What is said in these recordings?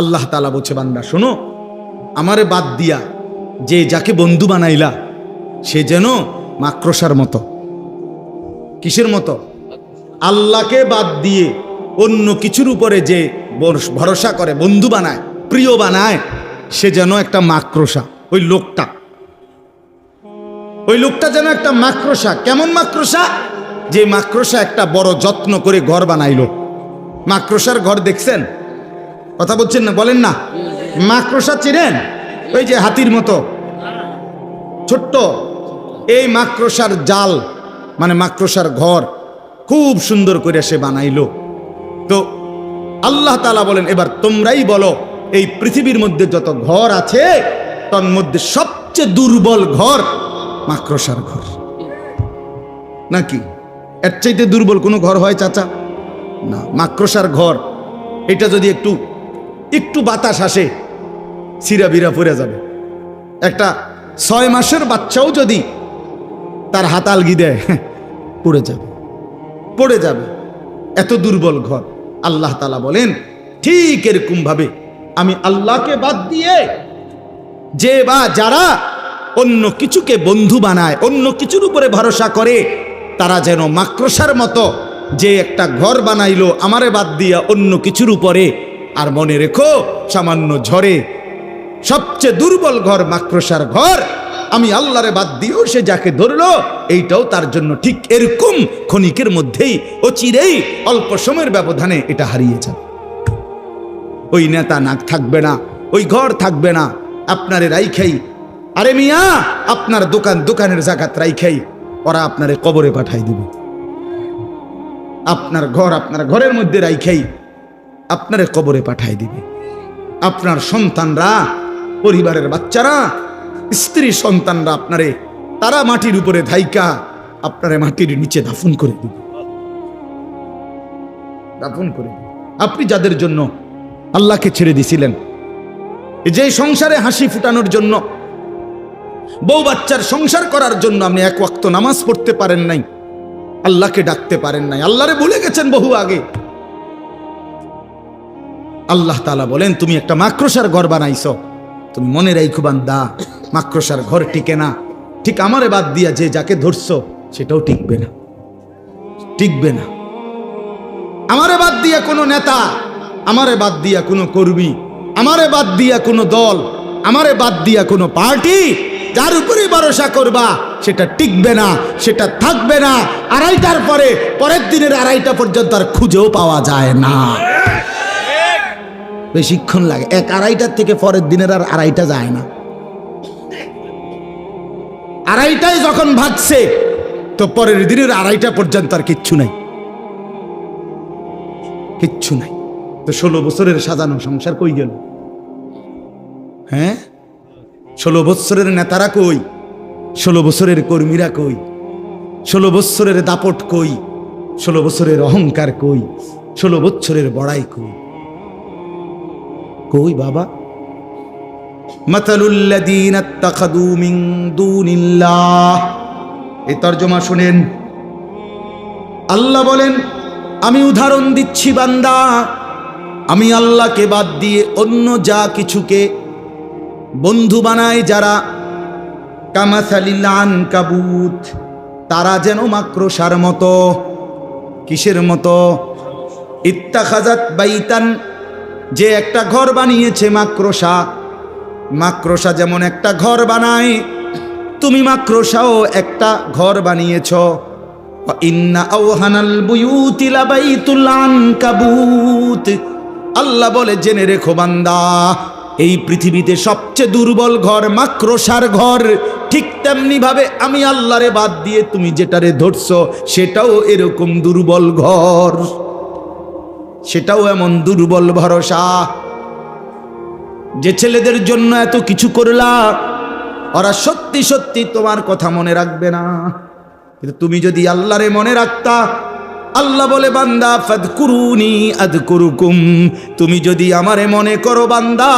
আল্লাহ তাআলা বলছে, বান্দা শোনো, আমারে বাদ দিয়া যে যাকে বন্ধু বানাইলা সে যেন মাকড়সার মতো। কিসের মতো? আল্লাহকে বাদ দিয়ে অন্য কিছুর উপরে যে ভরসা করে, বন্ধু বানায়, প্রিয় বানায়, সে যেন একটা মাকড়সা। ওই লোকটা যেন একটা মাকড়সা। কেমন মাকড়সা? যে মাকড়সা একটা বড় যত্ন করে ঘর বানাইলো। মাকড়সার ঘর দেখছেন? কথা বলছেন না? বলেন না। মাকড়সা চিনেন? ওই যে হাতির মতো ছোট্ট, এই মাকড়সার জাল মানে মাকড়সার ঘর খুব সুন্দর করে সে বানাইলো। তো আল্লাহ তাআলা বলেন, এবার তোমরাই বলো, এই পৃথিবীর মধ্যে যত ঘর আছে তার মধ্যে সবচেয়ে দুর্বল ঘর মাকড়সার ঘর। নাকি এর চাইতে দুর্বল কোনো ঘর হয় চাচা? না, মাকড়সার ঘর। এটা যদি একটু বাতাস আসে সিরা বিরা পড়ে যাবে। একটা 6 মাসের বাচ্চাও যদি তার হাত আলগি দেয় পড়ে যাবে। এত দুর্বল ঘর। আল্লাহ তাআলা বলেন, ঠিক এরকম ভাবে আমি আল্লাহকে বাদ দিয়ে যে বা যারা অন্য কিছুকে বন্ধু বানায়, অন্য কিছুর উপরে ভরসা করে, তারা যেন মাকড়সার মতো যে একটা ঘর বানাইলো আমারে বাদ দিয়া অন্য কিছুর উপরে। আর মনে রেখো, সামান্য ঝড়ে সবচেয়ে দুর্বল ঘর মাকড়সার ঘর, আমি আল্লাহরে বাদ দিয়েও সে যাকে ধরলো, এইটাও তার জন্য ঠিক এরকম ক্ষণিকের মধ্যেই, অচিরেই, অল্প সময়ের ব্যবধানে এটা হারিয়ে যাবে। ওই নেতা নাক থাকবে না, ওই ঘর থাকবে না, আপনারে রাইখাই, আরে মিয়া আপনার দোকানের জাকাত রাইখাই ওরা আপনারে কবরে পাঠাই দিবে। আপনার ঘরের মধ্যে রাইখাই আপনারে কবরে পাঠাই দিবে। আপনার সন্তানরা, পরিবারের বাচ্চারা, স্ত্রী সন্তানরা তারা মাটির উপরে ধাইকা আপনারে মাটির নিচে দাফন করে দিবে। আপনি যাদের জন্য আল্লাহকে ছেড়ে দিছিলেন, যে সংসারে হাসি ফুটানোর জন্য, বউ বাচ্চার সংসার করার জন্য আপনি 1 ওয়াক্ত নামাজ পড়তে পারেন নাই, আল্লাহকে ডাকতে পারেন নাই, আল্লাহরে ভুলে গেছেন বহু আগে। আল্লাহ তাআলা বলেন, তুমি একটা মাকড়সার ঘর বানাইছো। তুমি মনে রাখো বান্দা, মাকড়সার ঘর টিকে না। ঠিক আমারে বাদ দিয়া যে যাকে ধরছো সেটাও টিকবে না। আমারে বাদ দিয়া কোনো নেতা, আমারে বাদ দিয়া কোনো কর্মী, আমারে বাদ দিয়া কোনো দল, আমারে বাদ দিয়া কোনো পার্টি, যার উপরে ভরসা করবা সেটা টিকবে না, সেটা থাকবে না। 2:30টার পরে পরের দিনের 2:30টা পর্যন্ত আর খুঁজেও পাওয়া যায় না। বেশিক্ষণ লাগে। 2:30টার থেকে পরের দিনের আর 2:30টা যায় না। 2:30টায় যখন ভাগছে তো পরের দিনের 2:30টা পর্যন্ত আর কিচ্ছু নাই। তো 16 বছরের সাজানো সংসার কই গেল? হ্যাঁ, 16 বছরের নেতারা কই? 16 বছরের কর্মীরা কই? 16 বছরের দাপট কই? 16 বছরের অহংকার কই? 16 বছরের বড়াই কই বাবা? মাতালুল্লাযীনা ইত্তাখাযু মিন দুনিল্লাহ। এই তরজমা শুনেন। আল্লাহ বলেন, আমি উদাহরণ দিচ্ছি বান্দা, আমি আল্লাহকে বাদ দিয়ে অন্য যা কিছুকে বন্ধু বানায় যারা, কামাসালিল আনকাবুত, তারা যেন মাকড়সার মতো। কিসের মতো? ইত্তাখাযাত বাইতান, যে একটা ঘর বানিয়েছে মাকড়সা যেমন একটা ঘর বানায়, তুমি মাকড়সাও একটা ঘর বানিয়েছ। ইন্না আওহানাল বুয়ুতি লাবাইতুল আনকাবুত। আল্লাহ বলে, জেনে রেখো বান্দা, এই পৃথিবীতে সবচেয়ে দুর্বল ঘর মাকড়সার ঘর। ঠিক তেমনি ভাবে আমি আল্লাহরে বাদ দিয়ে তুমি যেটারে ধরছো সেটাও এরকম দুর্বল ঘর, সেটাও এমন দুর্বল ভরসা। যে ছেলেদের জন্য এত কিছু করলা, ওরা সত্যি সত্যি তোমার কথা মনে রাখবে না, কিন্তু তুমি যদি আল্লাহরে মনে রাখতা, আল্লাহ বলে বান্দা ফাদকুরুনি আযকুরুকুম, তুমি যদি আমারে মনে করো বান্দা,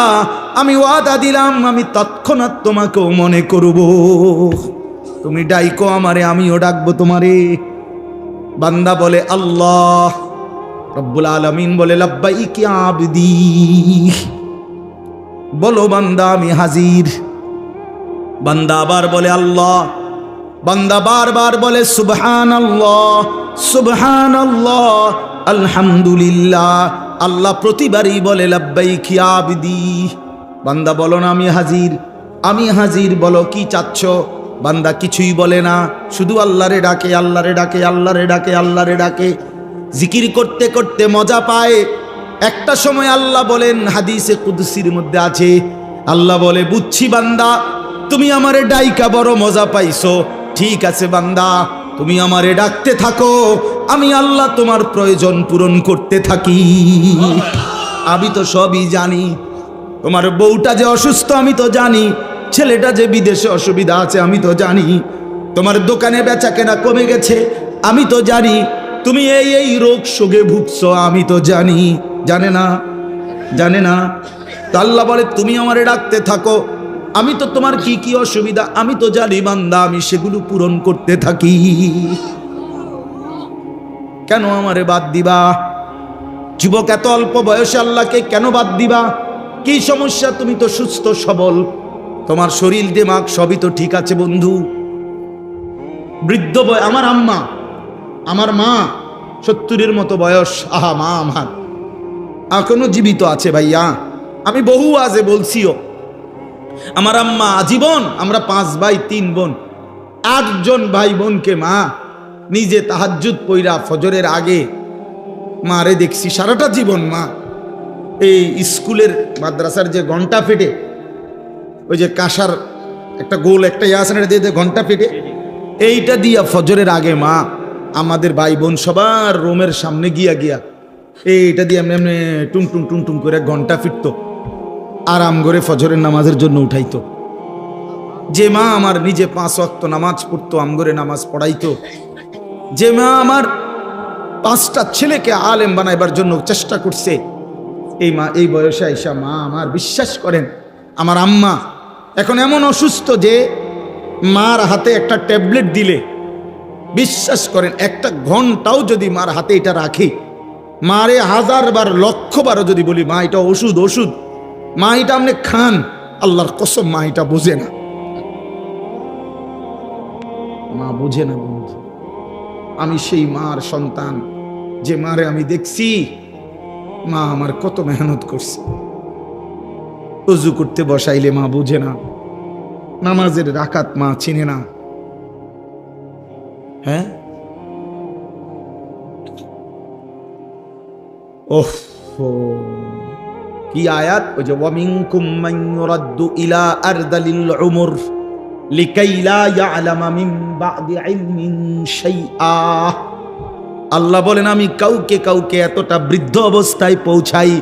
আমি ওয়াদা দিলাম আমি তৎক্ষণাৎ তোমাকেও মনে করব। তুমি ডাইকো আমারে, আমিও ডাকবো তোমারে। বান্দা বলে আল্লাহ, রব্বুল আলামিন বলে লাব্বাইক ইয়া আবদি। বলো বান্দা আমি হাজির। বান্দা আবার বলে আল্লাহ, বান্দা বারবার বলে সুবহানাল্লাহ সুবহানাল্লাহ আলহামদুলিল্লাহ। আল্লাহ প্রতিবারই বলে লাব্বাইক ইয়া আবদি। বান্দা বলো না আমি হাজির, আমি হাজির, বলো কি চাচ্ছ? বান্দা কিছুই বলে না, শুধু আল্লাহরে ডাকে, আল্লাহরে ডাকে, আল্লাহরে ডাকে, আল্লাহরে ডাকে। জিকির করতে করতে মজা পায়। একটা সময় আল্লাহ বলেন, হাদিসে কুদসির মধ্যে আছে, আল্লাহ বলে বুঝছি বান্দা তুমি আমারে ডাইকা বড় মজা পাইছো, ঠিক আছে বান্দা তুমি আমারে ডাকতে থাকো, আমি আল্লাহ তোমার প্রয়োজন পূরণ করতে থাকি। আমি তো সবই জানি, তোমার বউটা যে অসুস্থ আমি তো জানি, ছেলেটা যে বিদেশে অসুবিধা আছে আমি তো জানি, তোমার দোকানে বেচা কেনা কমে গেছে আমি তো জানি, তুমি এই এই রোগ শোকে ভুগছো আমি তো জানি। জানে না? জানে না? তো আল্লাহ বলে তুমি আমারে ডাকতে থাকো, আমি তো তোমার কি কি অসুবিধা আমি তো জানি বান্দা, আমি সেগুলো পূরণ করতে থাকি। কেন আমারে বাদ দিবা? যুবক, এত অল্প বয়সে আল্লাহকে কেন বাদ দিবা? কি সমস্যা? তুমি তো সুস্থ সবল, তোমার শরীর দিমাগ সবই তো ঠিক আছে বন্ধু। বৃদ্ধ বয় আমার আম্মা, আমার মা 70-এর মতো বয়স। আহা, মা আমার এখনো জীবিত আছে ভাইয়া, আমি বহু আজে বলছিও। আমার আম্মা আজীবন, আমরা 5 ভাই 3 বোন, 8 জন ভাই বোনকে মা নিজে তাহাজ্জুদ পইরা ফজরের আগে মারে দেখছি সারাটা জীবন। মা এই স্কুলের মাদ্রাসার যে ঘন্টা ফেটে, ওই যে কাঁসার একটা গোল একটা আছে না, দিয়ে ঘন্টা ফেটে, এইটা দিয়া ফজরের আগে মা আমাদের ভাই বোন সবার রুমের সামনে গিয়া গিয়া এইটা দিয়ে এমনি এমনি টুং টুং টুং টুং করে ঘন্টা ফিরতো, আরাম করে ফজরের নামাজের জন্য উঠাইতো। যে মা আমার নিজে 5 ওয়াক্ত নামাজ পড়তো, আমগরে নামাজ পড়াইতো, যে মা আমার 5টা ছেলেকে আলেম বানাইবার জন্য চেষ্টা করছে, এই মা এই বয়সে আইসা মা আমার, বিশ্বাস করেন আমার আম্মা এখন এমন অসুস্থ যে মার হাতে একটা ট্যাবলেট দিলে, বিশ্বাস করেন 1 ঘন্টাও যদি মার হাতে এটা রাখি, মারে 1000 বার 1,00,000 বারও যদি বলি মা এটা ওষুধ ওষুধ, মা এটা আপনি খান, আল্লাহর কসম মা এটা বোঝে না। মা বোঝে না বন্ধু। আমি সেই মার সন্তান, যে মারে আমি দেখছি মা আমার কত মেহনত করছে। ওযু করতে বসাইলে মা বোঝে না, নামাজের রাকাত মা চিনে না। হ্যাঁ, ওহ কি আয়াত! ওই যে ওয়ামিনকুম মান ইউরাদ্দু ইলা আরদালিল উমর লিকাই লা ইয়ালামা মিন বা'দি ইলমিন শাইআ। আল্লাহ বলেন আমি কাউকে কাউকে এতটা বৃদ্ধ অবস্থায় পৌঁছাই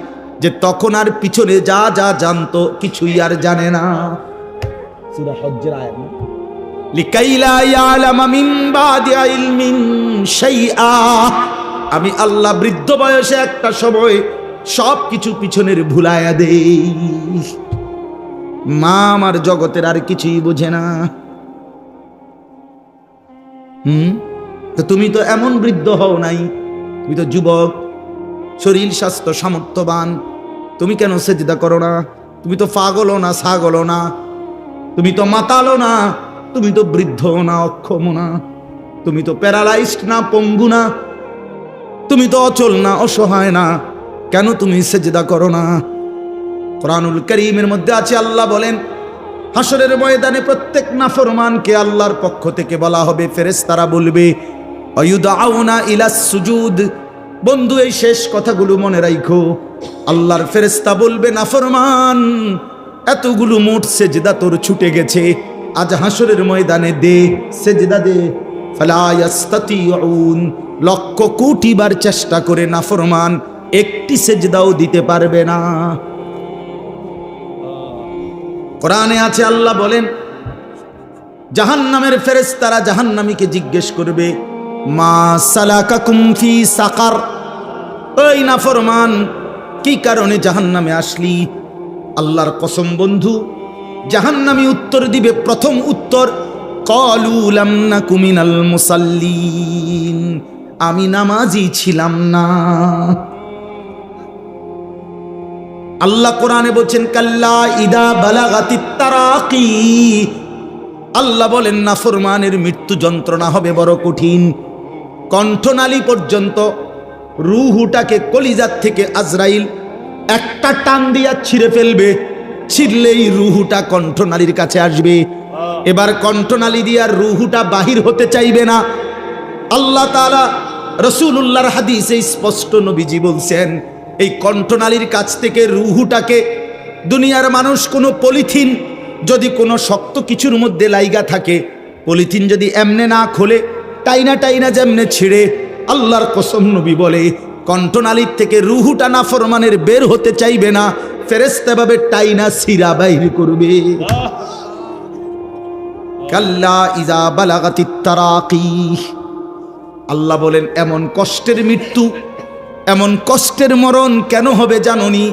যে তখন আর পিছনে যা যা জানতো কিছুই আর জানে না। সূরা হজ্জের আয়াত, লিকাই লা ইয়ালামা মিন বা'দি ইলমিন শাইআ। আমি আল্লাহ বৃদ্ধ বয়সে একটা সময় সব কিছু পিছনের ভুলাইয়া দেই। মা আমার জগতের আর কিছুই বোঝে না। তো তুমি তো এমন বৃদ্ধ হও নাই, তুমি তো যুবক, শরীর স্বাস্থ্য সামর্থ্যবান, তুমি কেন সেজদা করো না? তুমি তো পাগলও না ছাগলও না, তুমি তো মাতালও না, তুমি তো বৃদ্ধ না অক্ষম না, তুমি তো প্যারালাইজড না পঙ্গু না, তুমি তো অচল না অসহায় না, কেন তুমি সেজদা করো না? কোরআনুল কারীমের মধ্যে আছে, আল্লাহ বলেন হাসরের ময়দানে প্রত্যেক নাফরমানকে আল্লাহর পক্ষ থেকে বলা হবে, ফেরেশতারা বলবে আয়ুদাউনা ইলাস সুজুদ। বন্ধু এই শেষ কথাগুলো মনে রাখো। আল্লাহর ফেরেশতা বলবে নাফরমান এতগুলো মোট সেজদা তোর ছুটে গেছে, আজ হাসরের ময়দানে দে সেজদা দে। ফালা ইয়াস্তাতিউন, লক্ষ কোটি বার চেষ্টা করে নাফরমান একটি সেজদাও দিতে পারবে না। কোরআনে আছে, আল্লাহ বলেন জাহান্নামের ফেরেশতারা জাহান্নামীকে জিজ্ঞেস করবে মা সালাকাকুম ফি সাকার, ওই নাফরমান কি কারণে জাহান্নামে আসলি? আল্লাহর কসম বন্ধু, জাহান্নামী উত্তর দিবে, প্রথম উত্তর ক্বালু লাম নাকু মিনাল মুসাল্লিন, আমি নামাজি ছিলাম না। আল্লাহ কোরআনে বলছেন কাল্লা ইদা বালাগাতিত তারাকি, আল্লাহ বলেন নাফরমানের মৃত্যু যন্ত্রণা হবে বড় কঠিন। কণ্ঠনালী পর্যন্ত রূহটাকে কলিজার থেকে আজরাইল একটা টান দিয়া ছিঁড়ে ফেলবে, ছিঁড়লেই রূহটা কণ্ঠনালীর কাছে আসবে। এবার কণ্ঠনালী দিয়ে আর রূহটা বাহির হতে চাইবে না। আল্লাহ তাআলা রাসূলুল্লাহর হাদিসে স্পষ্ট নবীজি বলছেন, এই কণ্ঠনালীর কাছ থেকে রূহটাকে দুনিয়ার মানুষ কোনো পলিথিন যদি কোনো শক্ত কিছুর মধ্যে লাইগা থাকে, পলিথিন যদি এমনে না খোলে, টাইনা টাইনা যেমনে ছিঁড়ে, আল্লাহর কসম নবী বলে কণ্ঠনালীর থেকে রূহটা নাফরমানের বের হতে চাইবে না, ফেরেশতা ভাবে টাইনা ছিঁড়া বাইর করবে। কাল্লা ইজা বালাগাতিত তারাকি, আল্লাহ বলেন এমন কষ্টের মৃত্যু, এমন কষ্টের মরণ কেন হবে জানোনি?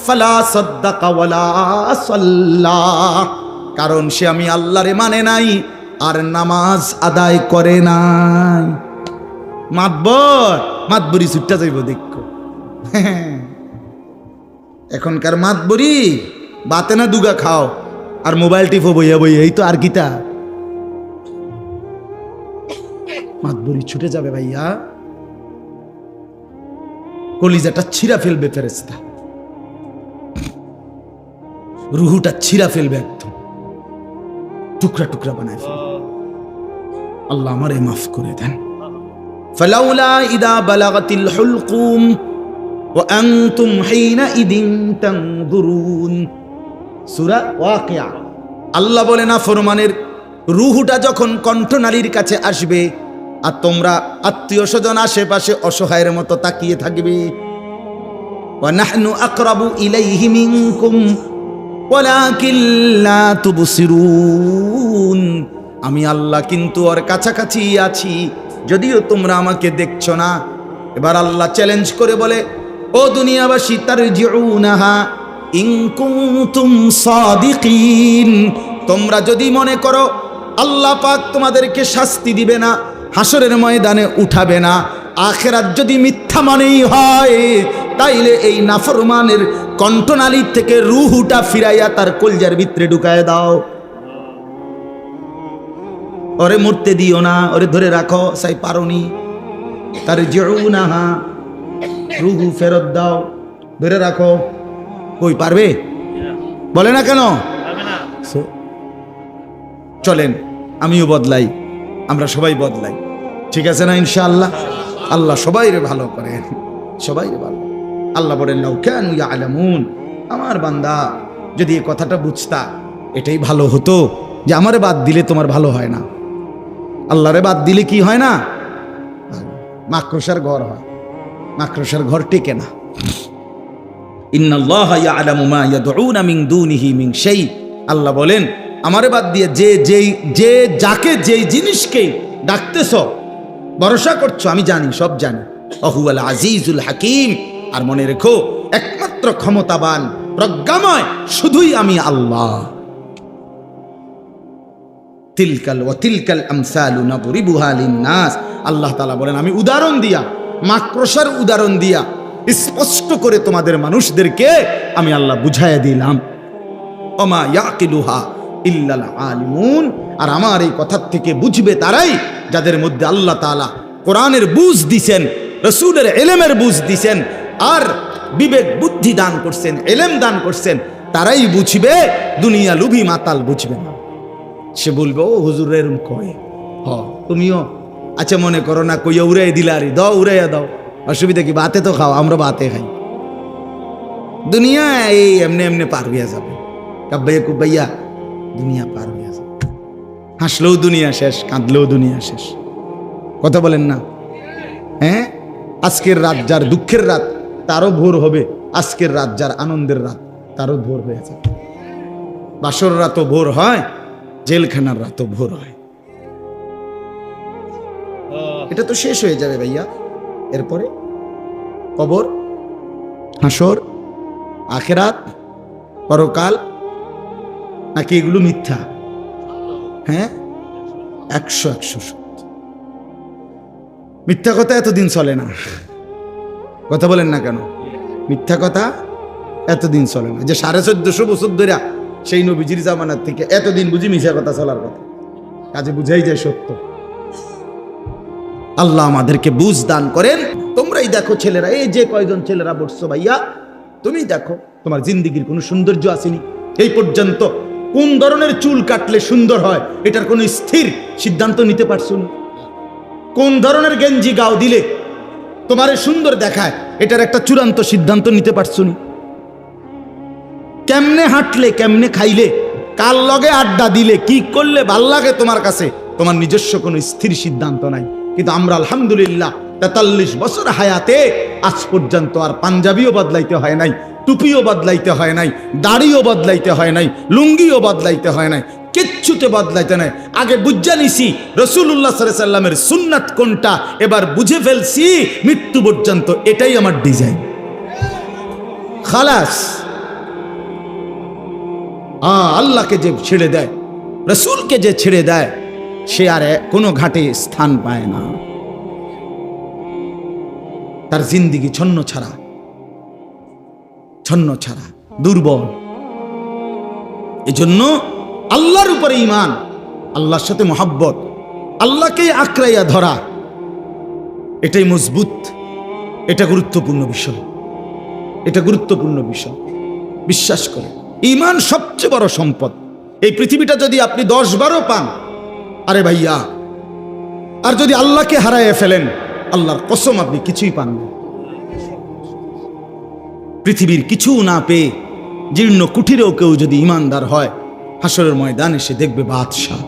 ফালা সাদ্দাকা ওয়ালা সাল্লা, কারণ সে আমি আল্লাহরে মানে নাই আর নামাজ আদায় করে নাই। মাতবরি ছুট্টা যাইব দেখো। এখনকার মাতবরি বাতে না দুগা খাও আর মোবাইল টিপো বইয়া বইয়া, এই তো আর গীতা। মাতবরি ছুটে যাবে ভাইয়া, কলিজাটা ছিঁড়া ফেলবে ফেরেশতা, রুহুটা ছিঁড়া ফেলবে, একদম টুকরা টুকরা বানায় ফেলবে। আল্লাহ আমারে মাফ করে দেন। ফালাউলা ইদা বালাগাতিল হুলকুম ওয়া আনতুম হিনাইদিন তানজুরুন, সূরা ওয়াকিয়া। আল্লাহ বলে না ফরমানের রুহুটা যখন কণ্ঠনালীর কাছে আসবে আর তোমরা আত্মীয় স্বজন আশেপাশে অসহায়ের মতো তাকিয়ে থাকবে। ওয়া নাহনু আকরাবু ইলাইহি মিনকুম ওয়ালাকিন লা তুবসিরুন, আমি আল্লাহ কিন্তু ওর কাছাকাছি আছি, যদিও তোমরা আমাকে দেখছো না। এবার আল্লাহ চ্যালেঞ্জ করে বলে, ও দুনিয়াবাসী, তারজিউনাহা ইন কুনতুম সাদিকিন, তোমরা যদি মনে করো আল্লাহ পাক তোমাদেরকে শাস্তি দিবে না, হাসরের ময়দানে উঠাবে না, আখিরাত যদি মিথ্যা মানেই হয়, তাইলে এই নাফরমানের কণ্ঠনালী থেকে রূহটা ফিরাইয়া তার কলজার ভিতরে ঢুকায় দাও। ওরে মরতে দিও না, ওরে ধরে রাখো, সাই পারোনি। তারজিউনাহা, রূহ ফেরত দাও, ধরে রাখো। কই পারবে? বলে না কেন? চলেন আমিও বদলাই, আমরা সবাই বদলাই, ঠিক আছে না ইনশাআল্লাহ? আল্লাহ সবাইরে ভালো করেন, সবাইরে ভালো। আল্লাহ বলেন লাউ কানু ইয়ালামুন, আমার বান্দা যদি এই কথাটা বুঝতা, এটাই ভালো হতো যে আমারে বাদ দিলে তোমার ভালো হয় না, আল্লাহরে বাদ দিলে কি হয় না? মাকড়সার ঘর হয়, মাকড়সার ঘর টেকে না। ইন্নাল্লাহা ইয়ালামু মা ইয়াদউনা মিন দুনিহি মিন শাই, আল্লাহ বলেন আমারে বাদ দিয়ে যে যাকে যেই জিনিসকে ডাকতেছ, ভরসা করছো, আমি জানি, সব জানি। ওহুয়াল আজিজুল হাকিম, আর মনে রেখো একমাত্র ক্ষমতাবান প্রজ্ঞাময় শুধুই আমি আল্লাহ। তিলকাল ওয়া তিলকাল আমসালু নাদরিবুহা লিন-নাস, আল্লাহ তাআলা বলেন আমি উদাহরণ দিয়া, মাকড়সার উদাহরণ দিয়া স্পষ্ট করে তোমাদের মানুষদেরকে আমি আল্লাহ বুঝাইয়া দিলাম। ওমা ইয়াকিলুহা ইল্লাল আলিমুন, আর আমার এই কথার থেকে বুঝবে তারাই যাদের মধ্যে আল্লাহ তাআলা কোরআনের বুঝ দিছেন, রাসূলের ইলমের বুঝ দিছেন, আর বিবেক বুদ্ধি দান করছেন, ইলম দান করছেন, তারাই বুঝবে। দুনিয়া লুভি মাতাল বুঝবে না। সে বলবে ও হুজুর এরম কয়, হ তুমিও আচ্ছা মনে করো না, কইয়া উড়াই দিলারি, দাও উড়াইয়া দাও, অসুবিধা কি? বাতে তো খাও, আমরা বাতে খাই। দুনিয়া এই এমনি এমনি পার হইয়া যাবে, কাব্বাইয়া কুব্বাইয়া দুনিয়া পার হইয়া যাবে। হাসলেও দুনিয়া শেষ, কাঁদলেও দুনিয়া শেষ। কথা বলেন না? হ্যাঁ, আজকের রাত যার দুঃখের রাত তারও ভোর হবে, আজকের রাত যার আনন্দের রাত তারও ভোর হয়ে যাবে। বাসর রাতও ভোর হয়, জেলখানার রাতও ভোর হয়। এটা তো শেষ হয়ে যাবে ভাইয়া, এরপরে কবর, হাসর, আখিরাত, পরকাল, নাকি এগুলো মিথ্যা? হ্যাঁ, 100 সত্য। মিথ্যা কথা এতদিন চলে না, কথা বলেন না কেন? মিথ্যা কথা এতদিন চলে না। যে 1450 বছর ধরে সেই নবীজির জামানার থেকে এতদিন বুঝি মিছা কথা চলার কথা, কাজে বুঝাই যায় সত্য। আল্লাহ আমাদেরকে বুঝ দান করেন। তোমরাই দেখো ছেলেরা, এই যে কয়জন ছেলেরা বসছো ভাইয়া, তুমি দেখো তোমার জিন্দিগির কোনো সৌন্দর্য আসেনি এই পর্যন্ত। কোন ধরনের চুল কাটলে সুন্দর হয় এটার কোনো স্থির সিদ্ধান্ত নিতে পারছো না। কোন ধরনের গেঞ্জি গাও দিলে তোমারে সুন্দর দেখায় এটার একটা চূড়ান্ত সিদ্ধান্ত নিতে পারছো না। কেমনে হাঁটলে, কেমনে খাইলে, কার লগে আড্ডা দিলে, কি করলে ভাল লাগে তোমার কাছে, তোমার নিজস্ব কোনো স্থির সিদ্ধান্ত নাই। কিন্তু আমরা আলহামদুলিল্লাহ 43 বছর হায়াতে আজ পর্যন্ত আর পাঞ্জাবিও বদলাইতে হয় নাই, টুপিও বদলাইতে হয় নাই, দাড়িও বদলাইতে হয় নাই, লুঙ্গিও বদলাইতে হয় নাই, কিচ্ছুতে বদলাইতে নাই। আগে বুঝা নিছি রাসূলুল্লাহ সাল্লাল্লাহু আলাইহি সাল্লামের সুন্নাত কোনটা, এবার বুঝে ফেলছি মৃত্যু পর্যন্ত এটাই আমার ডিজাইন। খালাস। আল্লাহকে যে ছেড়ে দেয়, রাসূলকে যে ছেড়ে দেয়, সে আর কোনো ঘাটে স্থান পায় না। তার জিন্দিগি ছন্ন ছাড়া, দুর্বল। এজন্য আল্লাহর উপরে ঈমান, আল্লাহর সাথে মহব্বত, আল্লাহকে আঁকড়াইয়া ধরা, এটাই মজবুত। এটা গুরুত্বপূর্ণ বিষয়, এটা গুরুত্বপূর্ণ বিষয়। বিশ্বাস করে ঈমান সবচেয়ে বড় সম্পদ। এই পৃথিবীটা যদি আপনি 10-12 পান, আরে ভাইয়া, আর যদি আল্লাহকে হারাইয়া ফেলেন, আল্লাহর কসম আপনি কিছুই পান না। পৃথিবীর কিছু না পেয়ে জীর্ণ কুঠিরেও কেউ যদি ইমানদার হয়, হাসরের ময়দানে সে দেখবে বাদশাহ।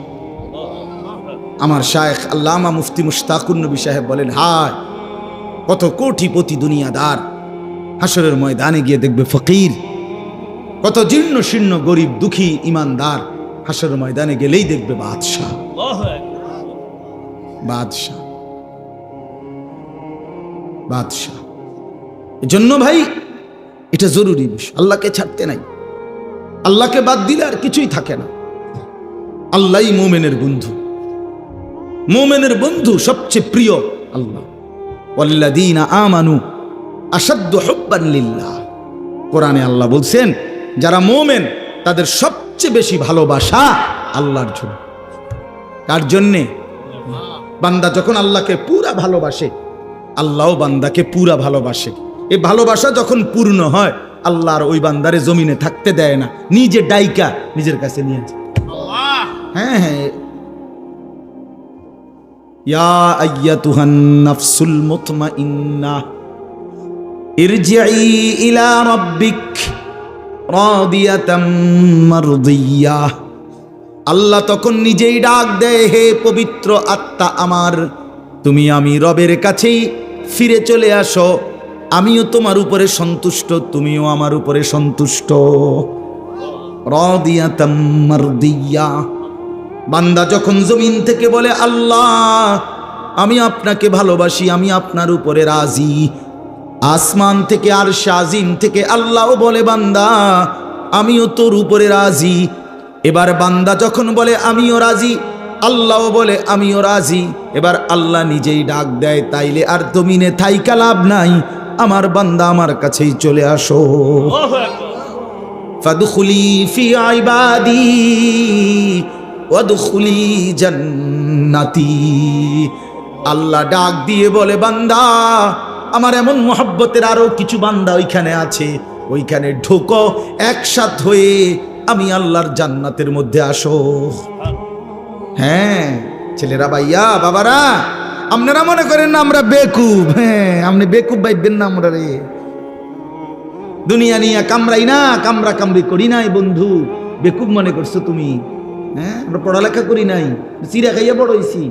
আমার শায়েখ আল্লামা মুফতি মুশতাকুর নবী সাহেব বলেন, হায় কত কোটিপতি দুনিয়াদার হাসরের ময়দানে গিয়ে দেখবে ফকির। কত জীর্ণ শীর্ণ গরিব দুঃখী ইমানদার হাসরের ময়দানে গেলেই দেখবে বাদশাহ। বাদশাহ, বাদশাহ। এজন্য ভাই এটা জরুরি বিষয়। আল্লাহকে ছাড়তে নাই, আল্লাহকে বাদ দিলে আর কিছুই থাকে না। আল্লাহই মুমিনের বন্ধু, মুমিনের বন্ধু সবচেয়ে প্রিয় আল্লাহ। ওয়াল্লাযীনা আমানু আশাদ্দু হুব্বান লিল্লাহ। কোরআনে আল্লাহ বলছেন, যারা মুমিন তাদের সবচেয়ে বেশি ভালোবাসা আল্লাহর জন্য। কার জন্যে? বান্দা যখন আল্লাহকে পুরা ভালোবাসে, আল্লাহও বান্দাকে পুরা ভালোবাসে। এই ভালোবাসা যখন পূর্ণ হয়, আল্লাহ আর ওই বান্দারে জমিনে থাকতে দেয় না, নিজে ডাইকা নিজের কাছে নিয়ে যায়। হ্যাঁ হ্যাঁ, ইয়া আইয়াতুহান নাফসুল মুতমাইন্নাহ ইরজিই ইলা রাব্বিক রাদিয়াতাম মারদিয়াহ। আল্লাহ তখন নিজেই ডাক দেয়, হে পবিত্র আত্মা আমার, তুমি আমি রবের কাছেই ফিরে চলে আসো। আমিও তোমার উপরে সন্তুষ্ট, তুমিও আমার উপরে সন্তুষ্ট। রাদিয়াতাম মারদিয়াহ। বান্দা যখন জমিন থেকে বলে, আল্লাহ আমি আপনাকে ভালোবাসি, আমি আপনার উপরে রাজি, আসমান থেকে আর শাজিম থেকে আল্লাহও বলে, বান্দা আমিও তোর উপরে রাজি। এবার বান্দা যখন বলে আমিও রাজি, আল্লাহও বলে আমিও রাজি। এবার আল্লাহ নিজেই ডাক দেয়, তাইলে আর জমিনে থাইকা লাভ নাই, আমার বান্দা আমার কাছেই চলে আসো। ফাদখুলি ফি ইবাদি ওয়াদখুলি জান্নাতি। আল্লাহ ডাক দিয়ে বলে, বান্দা আমার এমন মহব্বতের আরো কিছু বান্দা ওইখানে আছে, ওইখানে ঢোকো, একসাথ হয়ে আমি আল্লাহর জান্নাতের মধ্যে আসো। হ্যাঁ ছেলেরা, ভাইয়া, বাবারা, আপনারা মনে করেন না আমরা বেকুব? হ্যাঁ, আপনি বেকুব ভাইবেন না। আমরা রে দুনিয়া নিয়ে কামড়াই না, কামড়া কামড়ি করি নাই বন্ধু। বেকুব মনে করছো তুমি? হ্যাঁ, আমরা পড়ালেখা করি নাই, চিরা খাইয়া বড় হইছি,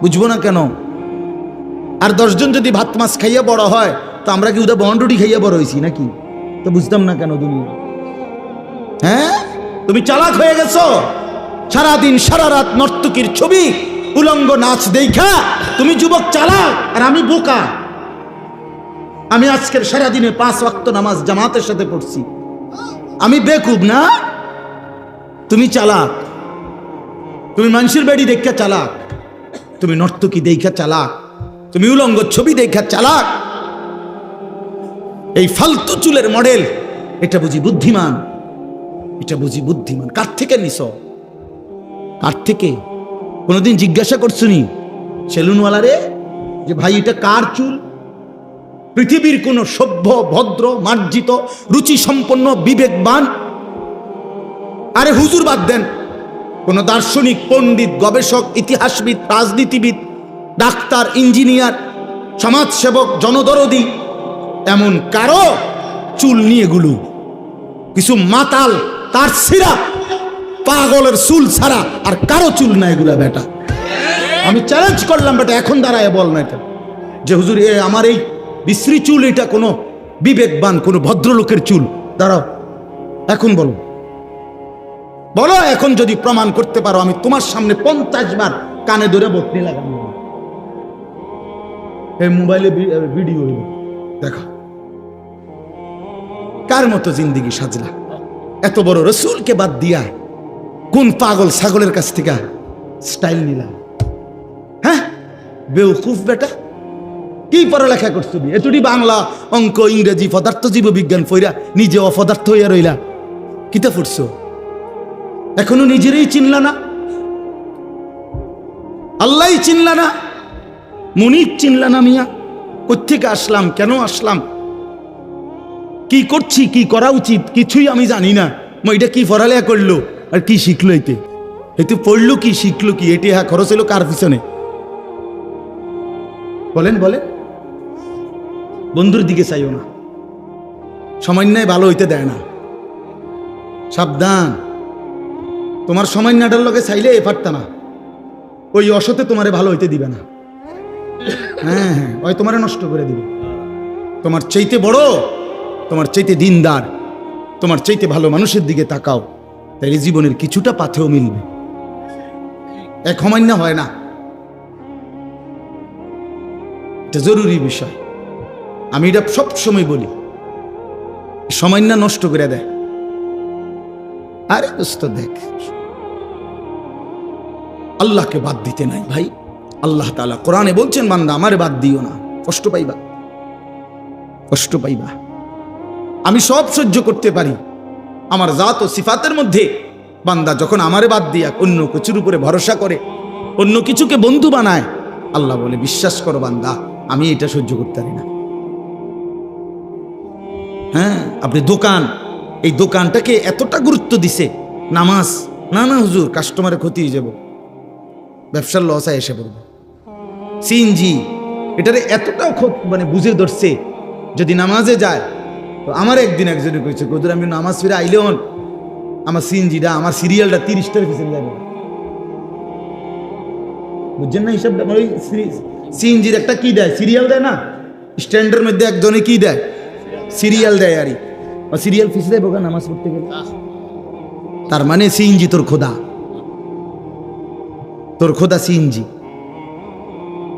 বুঝবো না কেন? আর 10 জন যদি ভাত মাছ খাইয়া বড় হয়, তো আমরা কি উদা বন্ডুটি খাইয়া বড় হইছি নাকি? তো বুঝতাম না কেন দুনিয়া? হ্যাঁ, তুমি চালাক হয়ে গেছো। সারাদিন সারা রাত নর্তকীর ছবি, উলঙ্গ নাচ দেখা তুমি যুবক চালাক, আর আমি বোকা। আমি আজকের সারাদিনে 5 ওয়াক্ত নামাজ জামাতের সাথে পড়ছি, আমি বেকুব না? তুমি চালাক, তুমি মানুষের বাড়ি দেখা চালাক, তুমি নর্তকী দেখা চালাক, তুমি উলঙ্গ ছবি দেখা চালাক। এই ফালতু চুলের মডেল এটা বুঝি বুদ্ধিমান, এটা বুঝি বুদ্ধিমান। কার থেকে নিছ? কার থেকে? কোনোদিন জিজ্ঞাসা করছুনি সেলুনওয়ালারে যে ভাই এটা কার চুল? পৃথিবীর কোন সভ্য, ভদ্র, মার্জিত, রুচি সম্পন্ন, বিবেকবান, আরে হুজুর বাদ দেন, কোন দার্শনিক, পণ্ডিত, গবেষক, ইতিহাসবিদ, রাজনীতিবিদ, ডাক্তার, ইঞ্জিনিয়ার, সমাজসেবক, জনদরদি, এমন কারো চুল নিয়ে গুলো? কিছু মাতাল, তার সিরা, পাগলের চুল ছাড়া আর কারো চুল নাই এগুলা বেটা। আমি চ্যালেঞ্জ করলাম বেটা, এখন দাঁড়ায় বল না এটা যে হুজুর আমার এই বিশ্রী চুল, এটা কোনো বিবেকবান, কোনো ভদ্রলোকের চুল? দাঁড়াও, এখন বলো, বলো এখন যদি প্রমাণ করতে পারো, আমি তোমার সামনে 50 বার কানে ধরে বকনি লাগাবো। এই মোবাইলে ভিডিও দেখো কার মতো জিন্দিগি সাজলা। এত বড় রসুলকে বাদ দিয়া কোন পাগল ছাগলের কাছ থেকে স্টাইল নিলাম? হ্যাঁ বেউকুফ বেটা, কি পড়ালেখা করছো? এতটি বাংলা, অঙ্ক, ইংরেজি, পদার্থ, জীববিজ্ঞান পড়া নিজে অপদার্থ হইয়া রইলা। কিতা পড়ছো? এখনো নিজেরই চিনলা না, আল্লাহ চিনলা না, মুনিব চিনলা না। মিয়া কোত্থেকে আসলাম, কেন আসলাম, কি করছি, কি করা উচিত, কিছুই আমি জানি না। এটা কি পড়ালেখা করলো আর কি শিখলো? এতে পড়লো কি, শিখলো কি? এটি খরচ হলো কার পিছনে? বলেন বলেন। বন্ধুর দিকে চাইও না, সামান্যায় ভালো হইতে দেয় না। সাবধান, তোমার সামান্যটার লোকে চাইলে এ পারতা না, ওই অসতে তোমারে ভালো হইতে দিবে না। হ্যাঁ হ্যাঁ, ওই তোমারে নষ্ট করে দিবে। তোমার চাইতে বড়, তোমার চাইতে দিনদার, তোমার চাইতে ভালো মানুষের দিকে তাকাও, তাইলে জীবনের কিছুটা পাথেও মিলবে। এক সামান্য হয় না, এটা জরুরি বিষয়। আমি এটা সব সময় বলি, সামান্য নষ্ট করে দেয়। আরে দোস্ত দেখ, আল্লাহকে বাদ দিতে নাই ভাই। আল্লাহ তাআলা কোরআনে বলছেন, বান্দা আমারে বাদ দিও না, কষ্ট পাইবা, কষ্ট পাইবা। আমি সব সহ্য করতে পারি, আমার জাত ও সিফাতের মধ্যে বান্দা যখন আমারে বাদ দিয়া অন্য কিছুর উপরে ভরসা করে, অন্য কিছুকে বন্ধু বানায়, আল্লাহ বলে বিশ্বাস করো বান্দা, আমি এটা সহ্য করতে পারি না। হ্যাঁ, আপনি দোকান, এই দোকানটাকে এতটা গুরুত্ব দিছে, নামাজ না না হুজুর কাস্টমারের ক্ষতি হয়ে যাব, ব্যবসার লস এসে পড়বে। সিএনজি এটারে এতটাও মানে বুঝে ধরছে, যদি নামাজে যায় তো আমার একদিন একজনে কইছে, হুজুর আমি নামাজ ফিরে আইলে আমার সিএনজিটা, আমার সিরিয়ালটা 30টার পিছনে যাবে। বুঝছেন না হিসাবটা? ওই সিএনজির একটা কি দেয়, সিরিয়াল দেয় না, স্ট্যান্ডের মধ্যে একজনে কি দেয়, সিরিয়াল দেয়। আরই সিরিয়াল ফিস দেয় বোকা নামাজ পড়তে গেলে। তার মানে সিএনজি তোর খোদা, তোর খোদা সিএনজি,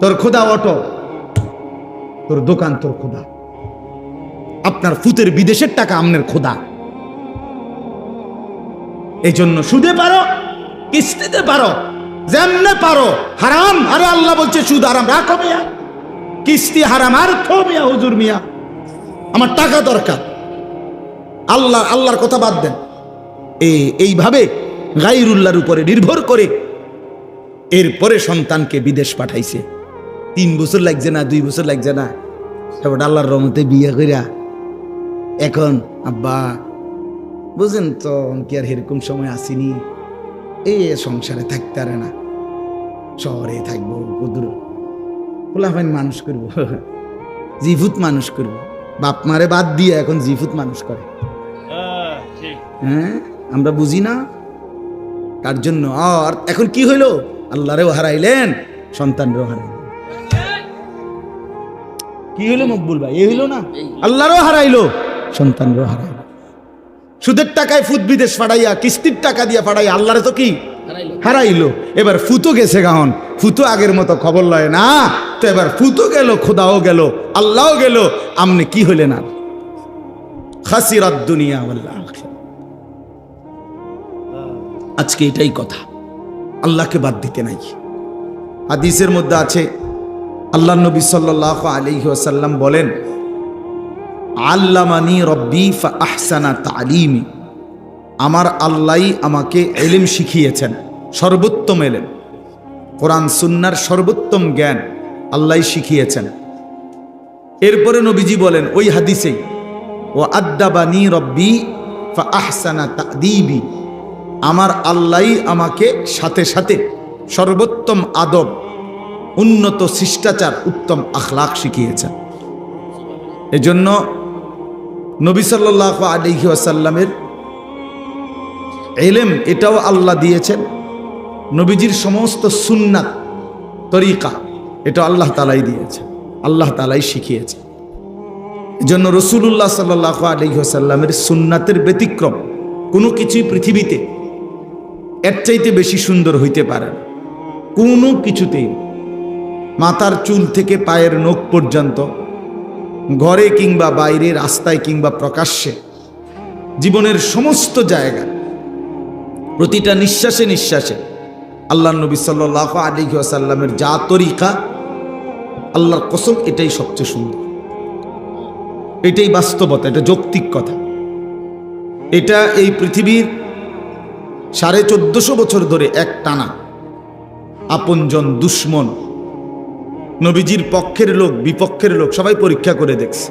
তোর খোদা অটো, তোর দোকান তোর খোদা, আপনার ফুতের বিদেশের টাকা আপনার খোদা। এই জন্য সুদে পারো, কিস্তিতে পারো, যেমনে পারো হারাম। আরে আল্লাহ বলছে সুদ হারাম, রাখো মিয়া, কিস্তি হারাম, আর খো মিয়া, হুজুর মিয়া আমার টাকা দরকার। আল্লাহর কথা বাদ দেন। এইভাবে গায়রুল্লাহর উপরে নির্ভর করে এরপরে সন্তানকে বিদেশ পাঠাইছে। 3 বছর লাগছে না, 2 বছর লাগছে না, তারপর আল্লাহর রহমতে বিয়ে কইরা এখন আব্বা বুঝেন তো কি আর এরকম সময় আসেনি, এই সংসারে থাকতে পারে না, শহরে থাকবো, কুদুর পোলাফাইন মানুষ করবো, জিভুত মানুষ করবো। বাপ মারে বাদ দিয়ে এখন জিভুত মানুষ করে। হ্যাঁ, আমরা বুঝি না তার জন্য। আর এখন কি হইলো, আল্লাহরেও হারাইলেন, সন্তানরেও হারাইলেন। কি হইলো মকবুল ভাই? এই হইলো না, আল্লাহরও হারাইলো, সন্তানরেও হারাইলো। সুদের টাকায় ফুত বিদেশ পাঠাইয়া, কিস্তির টাকা দিয়া পাঠাইয়া আল্লাহরে তো কি হারাইলো। এবার ফুতো গেছে গাহন, ফুতো আগের মতো খবর লয় না, তো এবার ফুতো গেল, খোদাও গেল, আল্লাহও গেল, আমনে কি হইলেন? আর খাসিরাত দুনিয়া ওয়াল আখিরা। আজকে এটাই কথা, আল্লাহকে বাদ দিতে নাই। হাদিসের মধ্যে আছে, আল্লাহ নবী সাল্লাল্লাহু আলাইহি ওয়াসাল্লাম বলেন, আল্লামানি রব্বি ফা আহসানা তালিমি, আমার আল্লাহ আমাকে এলেম শিখিয়েছেন, সর্বোত্তম এলেম, কোরআন সুন্নাহর সর্বোত্তম জ্ঞান আল্লাহ শিখিয়েছেন। এরপরে নবীজি বলেন ওই হাদিসেই, ও আদ্দাবানি রব্বি ফা আহসানা তাদিবি, আমার আল্লাহ আমাকে সাথে সাথে সর্বোত্তম আদব, উন্নত শিষ্টাচার, উত্তম আখলাক শিখিয়েছেন। এজন্য নবী সাল্লাল্লাহু আলাইহি ওয়াসাল্লামের ইলম এটাও আল্লাহ দিয়েছেন, নবীজির সমস্ত সুন্নাত তরিকা এটা আল্লাহ তাআলাই দিয়েছেন, আল্লাহ তাআলাই শিখিয়েছেন। এজন্য রাসূলুল্লাহ সাল্লাল্লাহু আলাইহি ওয়াসাল্লামের সুন্নাতের ব্যতিক্রম কোনো কিছুই পৃথিবীতে এর চাইতে বেশি সুন্দর হইতে পারে না, কোনো কিছুতেই। মাথার চুল থেকে পায়ের নখ পর্যন্ত, ঘরে কিংবা বাইরে, রাস্তায় কিংবা প্রকাশ্যে, জীবনের সমস্ত জায়গা, প্রতিটা নিঃশ্বাসে নিঃশ্বাসে আল্লাহর নবী সাল্লাল্লাহু আলাইহি ওয়াসাল্লামের যা তরিকা, আল্লাহর কসম এটাই সবচেয়ে সুন্দর, এটাই বাস্তবতা, এটা যৌক্তিক কথা। এটা এই পৃথিবীর 1450 বছর ধরে এক টানা আপনজন দুশ্মন, নবীজির পক্ষের লোক বিপক্ষের লোক সবাই পরীক্ষা করে দেখছে,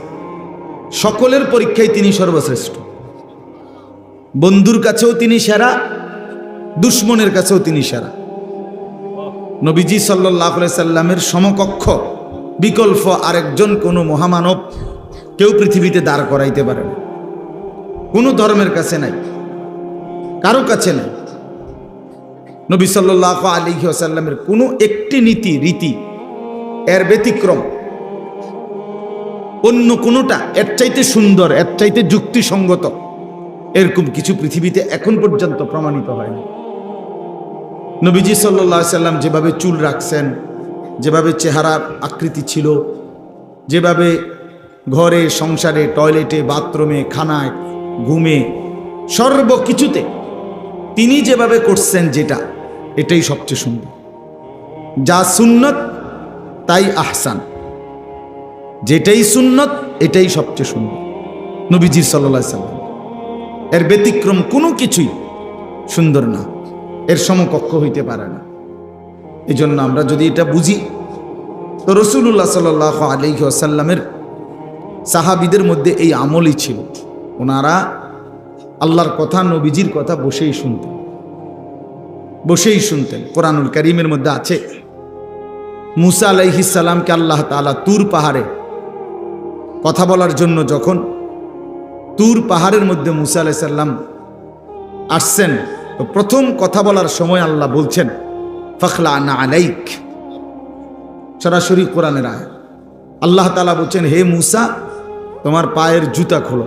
সকলের পরীক্ষায় তিনি সর্বশ্রেষ্ঠ। বন্ধুর কাছেও তিনি সেরা, দুশ্মনের কাছেও তিনি সেরা। নবীজি সাল্লাল্লাহু আলাইহি সাল্লামের সমকক্ষ বিকল্প আরেকজন কোনো মহামানব কেউ পৃথিবীতে দাঁড় করাইতে পারে না, কোনো ধর্মের কাছে নাই, কারো কাছে নাই। নবী সাল্লাল্লাহু আলাইহি ওয়াসাল্লামের কোনো একটি নীতি রীতি এর ব্যতিক্রম অন্য কোনোটা এর চাইতে সুন্দর, এর চাইতে যুক্তিসঙ্গত, এরকম কিছু পৃথিবীতে এখন পর্যন্ত প্রমাণিত হয়নি। নবীজি সাল্লাল্লাহু আলাইহি সাল্লাম যেভাবে চুল রাখছেন, যেভাবে চেহারার আকৃতি ছিল, যেভাবে ঘরে সংসারে টয়লেটে বাথরুমে খানায় ঘুমে সর্বকিছুতে তিনি যেভাবে করছেন, যেটা এটাই সবচেয়ে সুন্দর। যা সুন্নত তাই আহসান, যেটাই সুন্নত এটাই সবচেয়ে সুন্দর নবীজি সাল্লাল্লাহু আলাইহি সাল্লাম। এর ব্যতিক্রম কোনো কিছুই সুন্দর না, এর সমকক্ষ হইতে পারে না। এই জন্য আমরা যদি এটা বুঝি, তো রাসূলুল্লাহ সাল্লাল্লাহু আলাইহি ওয়াসাল্লামের সাহাবীদের মধ্যে এই আমলই ছিল, ওনারা আল্লাহর কথা, নবীজির কথা বসেই শুনতেন, বসেই শুনতেন। কোরআনুল কারীমের মধ্যে আছে, মুসা আলাইহিস সালামকে আল্লাহ তাআলা তুর পাহাড়ে কথা বলার জন্য যখন তুর পাহাড়ের মধ্যে মুসা আলাইহিস সালাম আসছেন, তো প্রথম কথা বলার সময় আল্লাহ বলছেন ফাখলা'না আলাইক, সরাসরি কোরআনের আয়াত। আল্লাহ তাআলা বলছেন, হে মুসা তোমার পায়ের জুতা খোলো।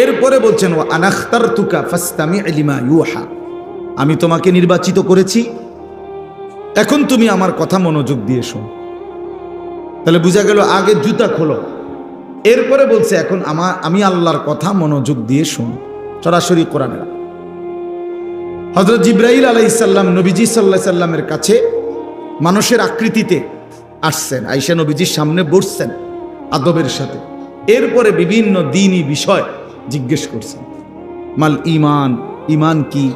এরপরে বলছেন ওয়া আনাখতারতুকা ফাসতামি' লিমা ইউহা, আমি তোমাকে নির্বাচিত করেছি, এখন তুমি আমার কথা মনোযোগ দিয়ে শোনো। তাহলে বোঝা গেল আগে জুতা খোলো, এরপরে বলছে এখন আমি আল্লাহর কথা মনোযোগ দিয়ে শোনো, সরাসরি কোরআনের। হযরত জিবরাইল আলাইহিস সালাম নবীজি সাল্লাল্লাহু আলাইহি সাল্লামের কাছে মানুষের আকৃতিতে আসছেন, আয়েশা নবীজির সামনে বসছেন আদবের সাথে। এরপরে বিভিন্ন দ্বীনি বিষয় জিজ্ঞেস করছেন, মাল ঈমান, ঈমান কি,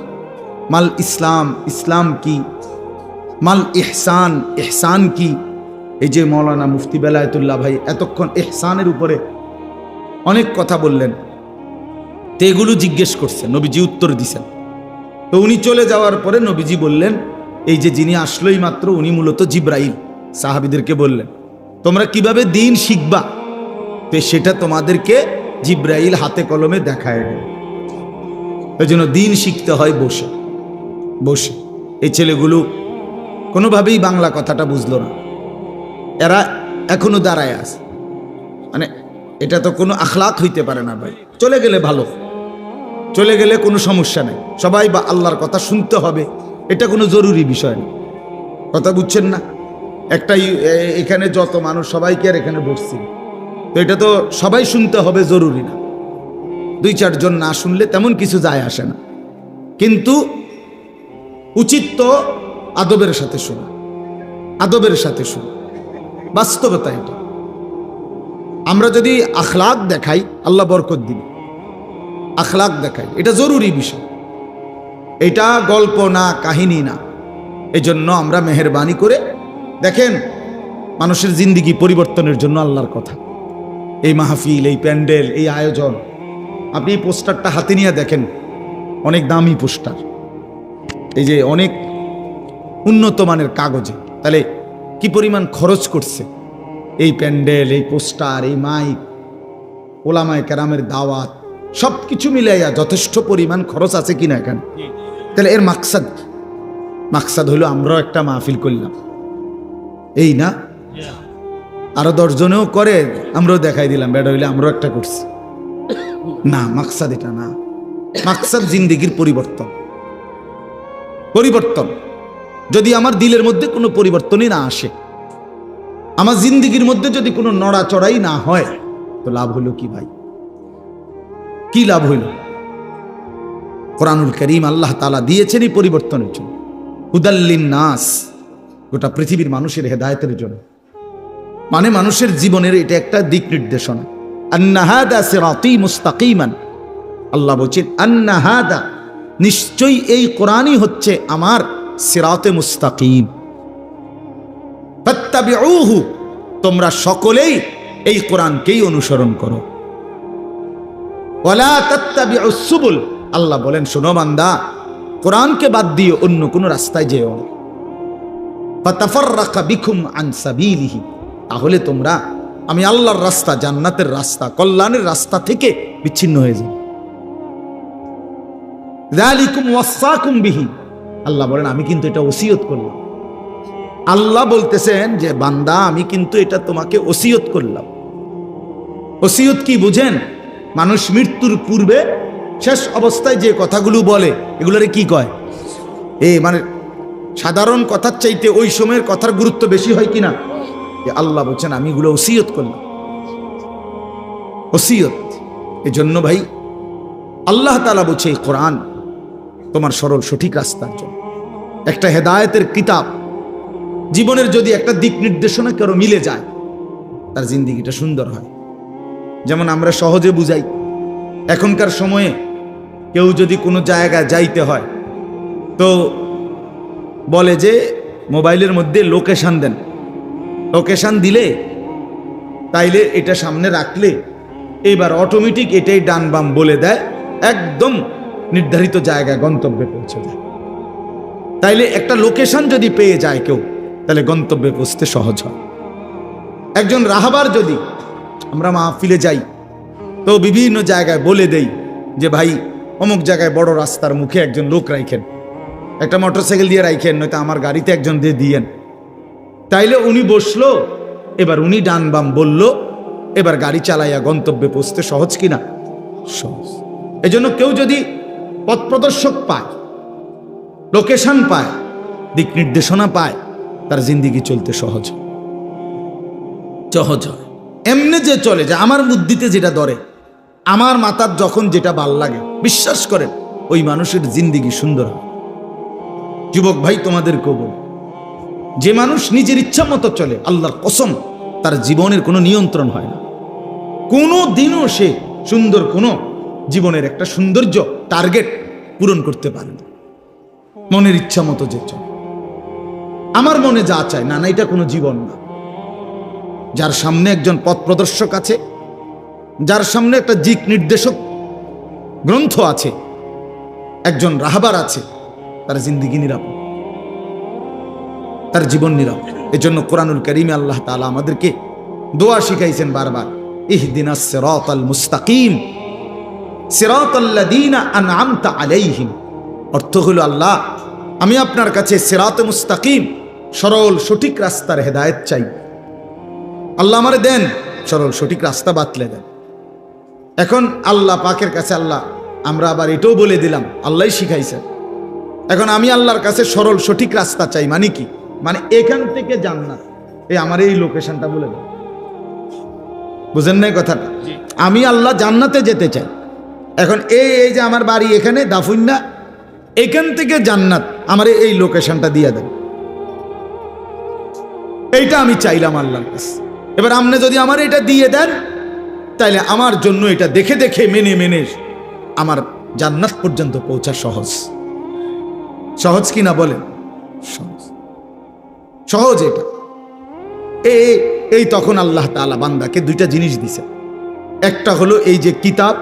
মাল ইসলাম, ইসলাম কি, মাল ইহসান, ইহসান কি। এই যে মাওলানা মুফতি বেলায়েতুল্লাহ ভাই এতক্ষণ ইহসানের উপরে অনেক কথা বললেন, তো এগুলো জিজ্ঞেস করছেন, নবীজি উত্তর দিছেন। তো উনি চলে যাওয়ার পরে নবীজি বললেন, এই যে যিনি আসলোই মাত্র উনি মূলত জিবরাইল। সাহাবীদেরকে বললেন তোমরা কিভাবে দ্বীন শিখবা, তো সেটা তোমাদেরকে জিবরাইল হাতে কলমে দেখায় দেবে। ওই জন্য দ্বীন শিখতে হয় বসে বসে। এই ছেলেগুলো কোনোভাবেই বাংলা কথাটা বুঝলো না, এরা এখনো দাঁড়ায় আছে, মানে এটা তো কোনো আখলাক হইতে পারে না ভাই। চলে গেলে ভালো, চলে গেলে কোনো সমস্যা নেই, সবাই বা আল্লাহর কথা শুনতে হবে, এটা কোনো জরুরি বিষয় না। কথা বুঝছেন না? একটাই এখানে যত মানুষ সবাইকে আর এখানে বসছি, তো এটা তো সবাই শুনতে হবে জরুরি না। 2-4 জন না শুনলে তেমন কিছু যায় আসে না, কিন্তু উচিত তো আদবের সাথে শোনা, আদবের সাথে শোনা, বাস্তবতা এটা। আমরা যদি আখলাক দেখাই আল্লাহ বরকত দিবে। আখলাক দেখাই, এটা জরুরি বিষয়, এটা গল্প না, কাহিনী না। এই জন্য আমরা মেহেরবানি করে দেখেন, মানুষের জিন্দিগি পরিবর্তনের জন্য আল্লাহর কথা, এই মাহফিল, এই প্যান্ডেল, এই আয়োজন। আপনি এই পোস্টারটা হাতে নিয়ে দেখেন, অনেক দামি পোস্টার, এই যে অনেক উন্নত মানের কাগজে, তাহলে কি পরিমাণ খরচ করছে এই প্যান্ডেল, এই পোস্টার, এই মাইক, ওলামায়ে কেরামের দাওয়াত, সব কিছু মিলাইয়া যথেষ্ট পরিমাণ খরচ আছে কিনা এখানে। তাহলে এর মাকসাদ হলো আমরাও একটা মাহফিল করলাম, এই না? আরো 10 জনেও করে, আমরাও দেখাই দিলাম, বেটা হইলে আমরাও একটা করছি না। মাকসাদ এটা না, মাকসাদ জিন্দেগির পরিবর্তন। যদি আমার দিলের মধ্যে কোনো পরিবর্তনই না আসে, আমার জিন্দেগির মধ্যে যদি কোনো নড়াচড়াই না হয়, তো লাভ হলো কি ভাই? কি লাভ হইল? কোরআনুল কারীম আল্লাহ তাআলা দিয়েছেন এই পরিবর্তনের জন্য, হুদাল্লিন নাস, গোটা পৃথিবীর মানুষের হেদায়েতের জন্য। মানে মানুষের জীবনের এটা একটা দিক নির্দেশনা। আন্না হাদা সিরাতি মুস্তাকিমান, আল্লাহ বলেন আন্না হাদা, নিশ্চয়ই এই কোরআনই হচ্ছে আমার সিরাতে মুস্তাকিম। ফাত্তাবিউহু, তোমরা সকলেই এই কোরআনকেই অনুসরণ করো। ওয়ালা তাত্তাবিউস সুবুল, আল্লাহ বলেন শোনো বান্দা, কোরআনকে বাদ দিয়ে অন্য কোন রাস্তায় যেও না। ফাতাফাররাকা বিকুম আন সাবিলিহি, তাহলে তোমরা আমি আল্লাহর রাস্তা, জান্নাতের রাস্তা, কল্যাণের রাস্তা থেকে বিচ্ছিন্ন হয়ে যাবে। যালিকুম ওয়াসাকুম বিহি, আল্লাহ বলেন আমি কিন্তু এটা ওসিয়ত করলাম। আল্লাহ বলতেছেন যে বান্দা আমি কিন্তু এটা তোমাকে ওসিয়ত করলাম। ওসিয়ত কি বুঝেন? মানুষ মৃত্যুর পূর্বে শেষ অবস্থায় যে কথাগুলো বলে, এগুলোরে কি কয়? মানে সাধারণ কথার চাইতে ওই সময়ের কথার গুরুত্ব বেশি হয় কিনা? আল্লাহ বলছেন আমি এগুলো ওসিয়ত করলাম। ওসিয়ত, এই জন্য ভাই আল্লাহ তাআলা বলছে এই কোরআন তোমার সরল সঠিক রাস্তার জন্য, একটা হেদায়েতের কিতাব। জীবনের যদি একটা দিক নির্দেশনা কারো মিলে যায়, তার জিন্দেগিটা সুন্দর হয়। যেমন আমরা সহজে বুঝাই, এখনকার সময়ে কেউ যদি কোনো জায়গায় যাইতে হয় তো বলে যে মোবাইলের মধ্যে লোকেশন দেন, লোকেশন দিলে তাইলে এটা সামনে রাখলে এবার অটোমেটিক এটাই ডান বাম বলে দেয়, একদম নির্ধারিত জায়গায় গন্তব্যে পৌঁছে যায়। তাইলে একটা লোকেশন যদি পেয়ে যায় কেউ, তাহলে গন্তব্যে পৌঁছতে সহজ হয়। একজন রাহাবার যদি আমরা মাহফিলে যাই তো বিভিন্ন জায়গায় বলে দেই যে ভাই অমুক জায়গায় বড় রাস্তার মুখে একজন লোক রাখেন, একটা মোটরসাইকেল দিয়ে রাখেন, নয়তো আমার গাড়িতে একজন দিয়ে দিয়েন। তাইলে উনি বসলো, এবার উনি ডান বাম বলল, এবার গাড়ি চালাইয়া গন্তব্যে পৌঁছতে সহজ কিনা? সহজ। এজন্য কেউ যদি পথ প্রদর্শক পায়, লোকেশন পায়, দিক নির্দেশনা পায়, তার জিন্দেগি চলতে সহজ হয়। এমনি যে চলে যে আমার বুদ্ধিতে যেটা ধরে, আমার মাথার যখন যেটা ভাল লাগে, বিশ্বাস করেন ওই মানুষের জিন্দেগি সুন্দর হয়। যুবক ভাই তোমাদেরকেও বল, যে মানুষ নিজের ইচ্ছা মতো চলে, আল্লাহর কসম তার জীবনের কোনো নিয়ন্ত্রণ হয় না। কোনো দিনও সে সুন্দর কোনো জীবনের একটা সৌন্দর্য টার্গেট পূরণ করতে পারে না। মনের ইচ্ছা মতো যে চলে, আমার মনে যা চায়, না না, এটা কোনো জীবন না। যার সামনে একজন পথ প্রদর্শক আছে, যার সামনে একটা দিক নির্দেশক গ্রন্থ আছে, একজন রাহবার আছে, তার জিন্দেগি নিরাপদ, তার জীবন নিরাপদ। এজন্য কোরআনুল কারীমে আল্লাহ তাআলা আমাদেরকে দোয়া শিখাইছেন বারবার, ইহদিনাস সিরাতাল মুস্তাকিম সিরাতাল্লাযীনা আনআমতা আলাইহিম। অর্থ হলো আল্লাহ আমি আপনার কাছে সিরাতে মুস্তাকিম, সরল সঠিক রাস্তার হেদায়েত চাই। আল্লাহ আমারে দেন সরল সঠিক রাস্তা বাতলে দেন। এখন আল্লাহ পাকের কাছে আল্লাহ আমরা আবার এটাও বলে দিলাম, আল্লাহই শিখাইছেন। এখন আমি আল্লাহর কাছে সরল সঠিক রাস্তা চাই, মানে কি? মানে এখান থেকে জান্নাত, আমার এই লোকেশনটা বলে দেন। বুঝেন নাই কথাটা? আমি আল্লাহ জান্নাতে যেতে চাই। এখন এই যে আমার বাড়ি এখানে দাফুন্না, এখান থেকে জান্নাত, আমার এই লোকেশনটা দিয়ে দেন। এইটা আমি চাইলাম আল্লাহর কাছে। এবার আপনি যদি আমার এটা দিয়ে দেন, তাইলে আমার জন্য এটা দেখে দেখে মেনে মেনে আমার জান্নাত পর্যন্ত পৌঁছা সহজ। সহজ কি না বলেন? সহজ, সহজ এটা। এই তখন আল্লাহ তাআলা বান্দাকে দুইটা জিনিস দিছে। একটা হলো এই যে কিতাব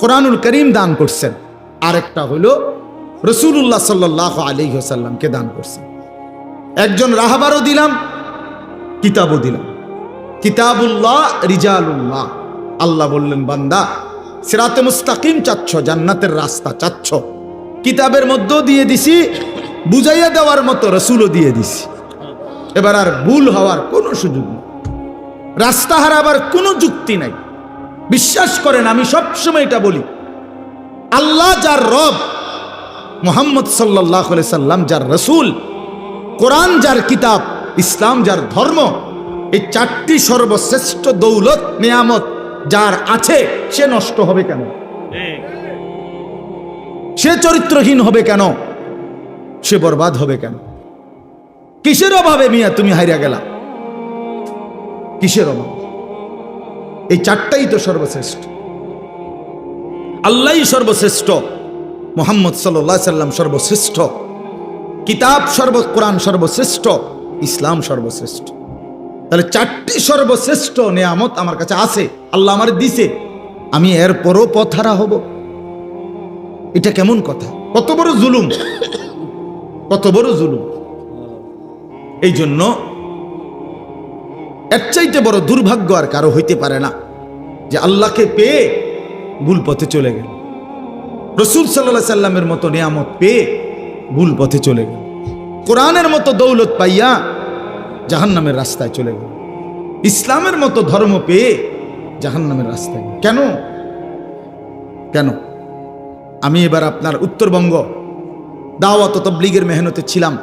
কোরআনুল করিম দান করছেন, আর একটা হলো রাসূলুল্লাহ সাল্লাল্লাহু আলাইহি ওয়াসাল্লামকে দান করছেন। একজন রাহবারও দিলাম, কিতাবও দিলাম। কিতাবুল্লাহ রিজালুল্লাহ। আল্লাহ বললেন, বান্দা সিরাতে মুস্তাকিম চাচ্ছ, জান্নাতের রাস্তা চাচ্ছ, কিতাবের মধ্যেও দিয়ে দিছি, বুঝাইয়া দেওয়ার মতো রাসূলও দিয়ে দিছি। এবার আর ভুল হওয়ার কোনো সুযোগ নেই, রাস্তা হারাবার কোনো যুক্তি নাই। বিশ্বাস করেন, আমি সবসময় এটা বলি, আল্লাহ যার রব, মুহাম্মদ সাল্লাল্লাহু আলাইহি সাল্লাম যার রাসূল, কোরআন যার কিতাব, ইসলাম যার ধর্ম, এই চারটি সর্বশ্রেষ্ঠ দৌলত নিয়ামত যার আছে, সে নষ্ট হবে কেন? সে চরিত্রহীন হবে কেন? সে বরবাদ হবে কেন? কিসের অভাবে মিয়া তুমি হারিয়া গেলা? কিসের অভাব? এই চারটাই তো সর্বশ্রেষ্ঠ। আল্লাহই সর্বশ্রেষ্ঠ, মুহাম্মদ সাল্লাল্লাহু আলাইহি সাল্লাম সর্বশ্রেষ্ঠ, কিতাব কোরআন সর্বশ্রেষ্ঠ, ইসলাম সর্বশ্রেষ্ঠ। তাহলে চারটি সর্বশ্রেষ্ঠ নিয়ামত আমার কাছে আছে, আল্লাহ আমার দিছে, আমি এরপরও পথহারা হব? এটা কেমন কথা? কত বড় জুলুম, কত বড় জুলুম। এই জন্য এর চাইতে বড় দুর্ভাগ্য আর কারো হইতে পারে না যে আল্লাহকে পেয়ে ভুল পথে চলে গেল, রাসূল সাল্লাল্লাহু আলাইহি সাল্লামের মতো নিয়ামত পেয়ে ভুল পথে চলে গেল, কোরআনের মতো দৌলত পাইয়া জাহান্নামের রাস্তায় চলে গেল, ইসলামের মতো ধর্ম পেয়ে জাহান্নামের রাস্তায়। কেন? কেন? আমি এবার আপনার উত্তরবঙ্গ দাওয়াত ও তাবলীগের মেহনতে ছিলাম।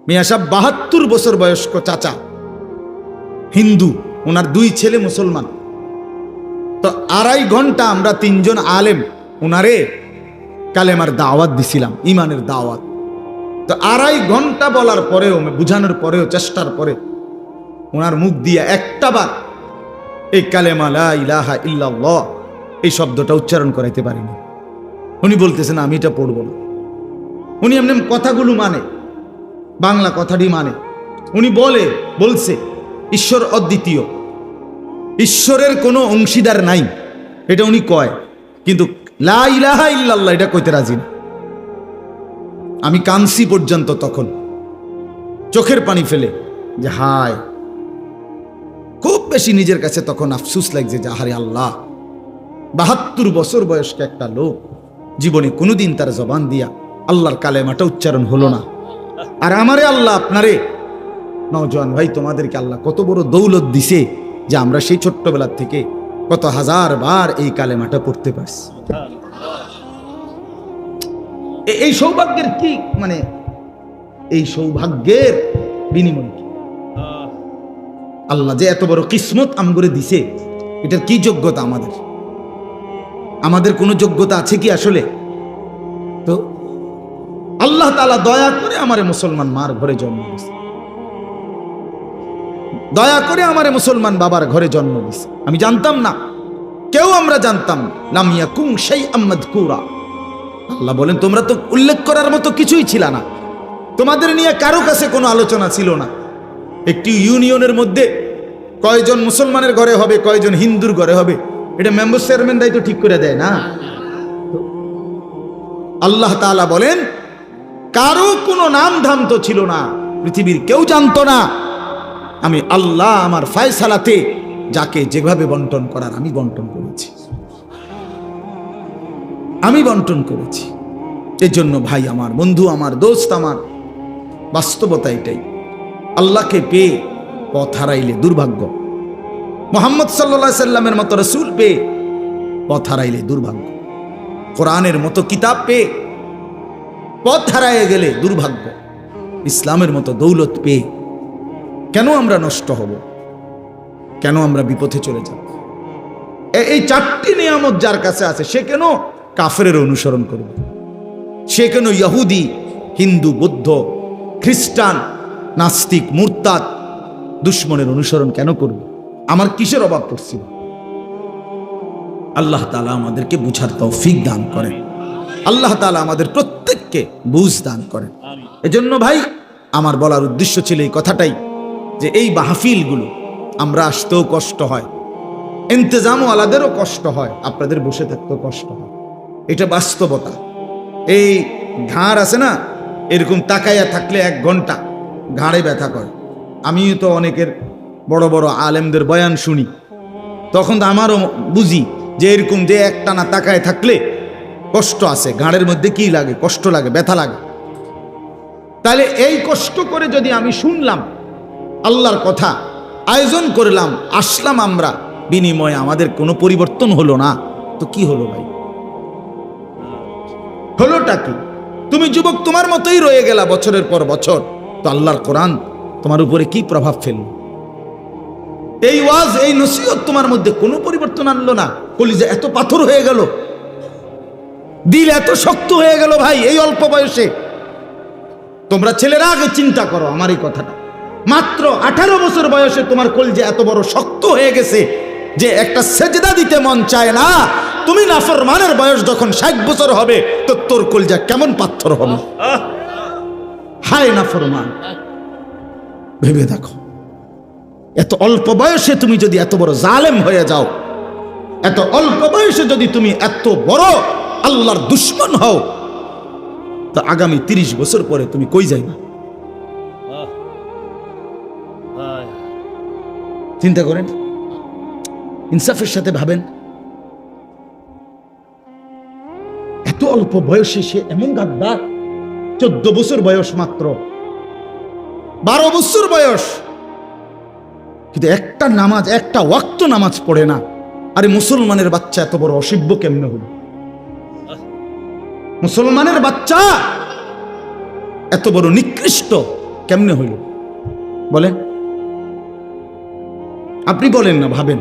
মিয়া সাহেব ৭২ বছর বয়স্ক চাচা, হিন্দু, ওনার 2 ছেলে মুসলমান। তো 2.5 ঘন্টা আমরা 3 জন আলেম ওনারে কালেমার দাওয়াত দিছিলাম, ইমানের দাওয়াত। তো 2.5 ঘন্টা বলার পরেও, বুঝানোর পরেও, চেষ্টার পরে ওনার মুখ দিয়ে একটাবার এই কালেমা লা ইলাহা ইল্লাল্লাহ এই শব্দটা উচ্চারণ করাইতে পারিনি। উনি বলতেছেন আমি এটা পড়ব না। উনি এমনি কথাগুলো মানে, বাংলা কথাটি মানে। উনি বলছে ঈশ্বর অদ্বিতীয়, ঈশ্বরের কোনো অংশীদার নাই, এটা উনি কয়, কিন্তু লা ইলাহা ইল্লাল্লাহ এটা কইতে রাজি না। আমি কানসি পর্যন্ত তখন, চোখের পানি ফেলে, যে হায়, খুব বেশি নিজের কাছে তখন আফসোস লাগছে যে আহারে আল্লাহ, ৭২ বছর বয়স্ক একটা লোক, জীবনে কোনোদিন তার জবান দিয়া আল্লাহর কালেমাটা উচ্চারণ হলো না। আর আমারে আল্লাহ, আপনারে নওজোয়ান ভাই, তোমাদেরকে আল্লাহ কত বড় দৌলত দিছে যে আমরা সেই ছোট্টবেলার থেকে কত হাজার বার এই কালেমাটা পড়তে পারছি। এই সৌভাগ্যের কি মানে, এই সৌভাগ্যের বিনিময় কি? আল্লাহ যে এত বড় কিসমত আমগরে দিছে, এটার কি যোগ্যতা আমাদের? আমাদের কোনো যোগ্যতা আছে কি আসলে? তো আল্লাহ তাআলা দয়া করে আমারে মুসলমান মার ঘরে জন্ম দিয়েছে, দয়া করে আমারে মুসলমান বাবার ঘরে জন্ম দিয়েছে। আমি জানতাম না, কেউ আমরা জানতাম না। লাম ইয়াকুন শাইআম মাযকুরা। আল্লাহ বলেন, তোমরা তো উল্লেখ করার মতো কিছুই ছিল না, তোমাদের নিয়ে কারো কাছে কোনো আলোচনা ছিল না। একটি ইউনিয়নের মধ্যে কয়জন মুসলমানের ঘরে হবে, কয়জন হিন্দুর ঘরে হবে, এটা মেম্বার চেয়ারম্যানরাই তো ঠিক করে দেয় না। আল্লাহ তাআলা বলেন, কারো কোনো নাম ধাম তো ছিল না, পৃথিবীর কেউ জানতো না। আমি আল্লাহ আমার ফয়সালাতে যাকে যেভাবে বন্টন করার আমি বন্টন করেছি, আমি বন্টন করেছি। এর জন্য ভাই আমার, বন্ধু আমার, দোস্ত আমার, বাস্তবতা এটাই, আল্লাহকে পেয়ে পথ হারাইলে দুর্ভাগ্য, মুহাম্মদ সাল্লাল্লাহু আলাইহি সাল্লামের মতো রাসূল পেয়ে পথ হারাইলে দুর্ভাগ্য, কোরআনের মতো কিতাব পেয়ে পথ হারাইয়ে গেলে দুর্ভাগ্য, ইসলামের মতো দৌলত পেয়ে কেন আমরা নষ্ট হব? কেন আমরা বিপথে চলে যাব? এই 4টি নিয়ামত যার কাছে আছে, সে কেন কাফেরের অনুসরণ করবে? সে কেন ইহুদি, হিন্দু, বৌদ্ধ, খ্রিস্টান, নাস্তিক, মুরতাদ, দুশমনের অনুসরণ কেন করবে? আমার কিসের অভাব পড়ছিল? আল্লাহ তাআলা আমাদেরকে বুঝার তৌফিক দান করেন, আল্লাহ তাআলা আমাদের প্রত্যেককে বুঝ দান করেন। এজন্য ভাই আমার বলার উদ্দেশ্য ছিল এই কথাটাই, যে এই মাহফিলগুলো আমরা আসতেও কষ্ট হয়, ইন্তজামও আলাদেরও কষ্ট হয়, আপনাদের বসে থাকতেও কষ্ট হয়, এটা বাস্তবতা। এই ঘাড় আছে না, এরকম তাকাইয়া থাকলে 1 ঘন্টা ঘাড়ে ব্যথা করে। আমিও তো অনেকের বড় বড় আলেমদের বয়ান শুনি, তখন তো আমারও বুঝি যে এরকম যে একটানা তাকায় থাকলে কষ্ট আছে, ঘাড়ের মধ্যে কি লাগে, কষ্ট লাগে, ব্যথা লাগে। তাহলে এই কষ্ট করে যদি আমি শুনলাম আল্লাহর কথা, আয়োজন করলাম, আসলাম আমরা, বিনিময়ে আমাদের কোনো পরিবর্তন হলো না, তো কি হলো ভাই? হলোটা কি? তুমি যুবক তোমার মতোই রয়ে গেলা বছরের পর বছর, তো আল্লাহর কোরআন তোমার উপরে কি প্রভাব ফেলল? এই ওয়াজ, এই নসিহত তোমার মধ্যে কোনো পরিবর্তন আনলো না। কলিজা এত পাথর হয়ে গেল, দিল এত শক্ত হয়ে গেল ভাই এই অল্প বয়সে। তোমরা ছেলেরা আগে চিন্তা করো আমার এই কথাটা, মাত্র 18 বছর বয়সে তোমার কলিজা এত বড় শক্ত হয়ে গেছে যে একটা সেজদা দিতে মন চায় না। তুমি নাফরমানের বয়স যখন 60 বছর হবে, তো তোর কলিজা কেমন পাথর হবে? হায় নাফরমান, ভেবে দেখো, এত অল্প বয়সে তুমি যদি এত বড় জালেম হয়ে যাও, এত অল্প বয়সে যদি তুমি এত বড় আল্লাহর দুশমন হও, তো আগামী 30 বছর পরে তুমি কই যাইবা? চিন্তা করেন, ইনসাফের সাথে ভাবেন। এত অল্প বয়সে সে এমন গাদ্দার, 14 বছর বয়স, মাত্র 12 বছর বয়স, কিন্তু একটা নামাজ, একটা ওয়াক্ত নামাজ পড়ে না। আরে মুসলমানের বাচ্চা এত বড় অসভ্য কেমনে হল? মুসলমানের বাচ্চা এত বড় নিকৃষ্ট কেমনে হইল বলেন? আপনি বলেন না, ভাবেন,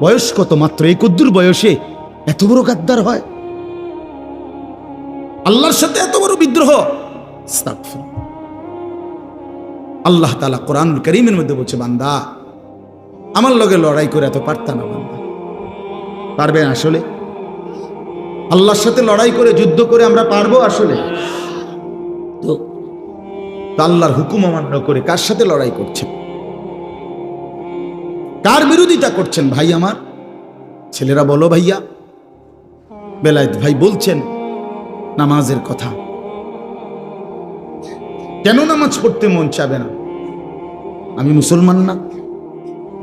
বয়স কত মাত্র, এই কদ্দুর বয়সে এত বড় গাদ্দার হয়, আল্লাহর সাথে এত বড় বিদ্রোহ। আল্লাহ তাআলা কোরআনুল কারীমের মধ্যে বলছে, বান্দা আমার লগে লড়াই করে এত পারতা না। বান্দা পারবেন আসলে? আল্লাহর সাথে লড়াই করে, যুদ্ধ করে আমরা পারবো আসলে? তো আল্লাহর হুকুম অমান্য করে কার সাথে লড়াই করছেন? কার বিরোধিতা করছেন ভাই আমার? ছেলেরা বলো ভাইয়া। বেলায়েত ভাই বলছেন নামাজের কথা, কেন নামাজ পড়তে মন চাবে না? আমি মুসলমান না?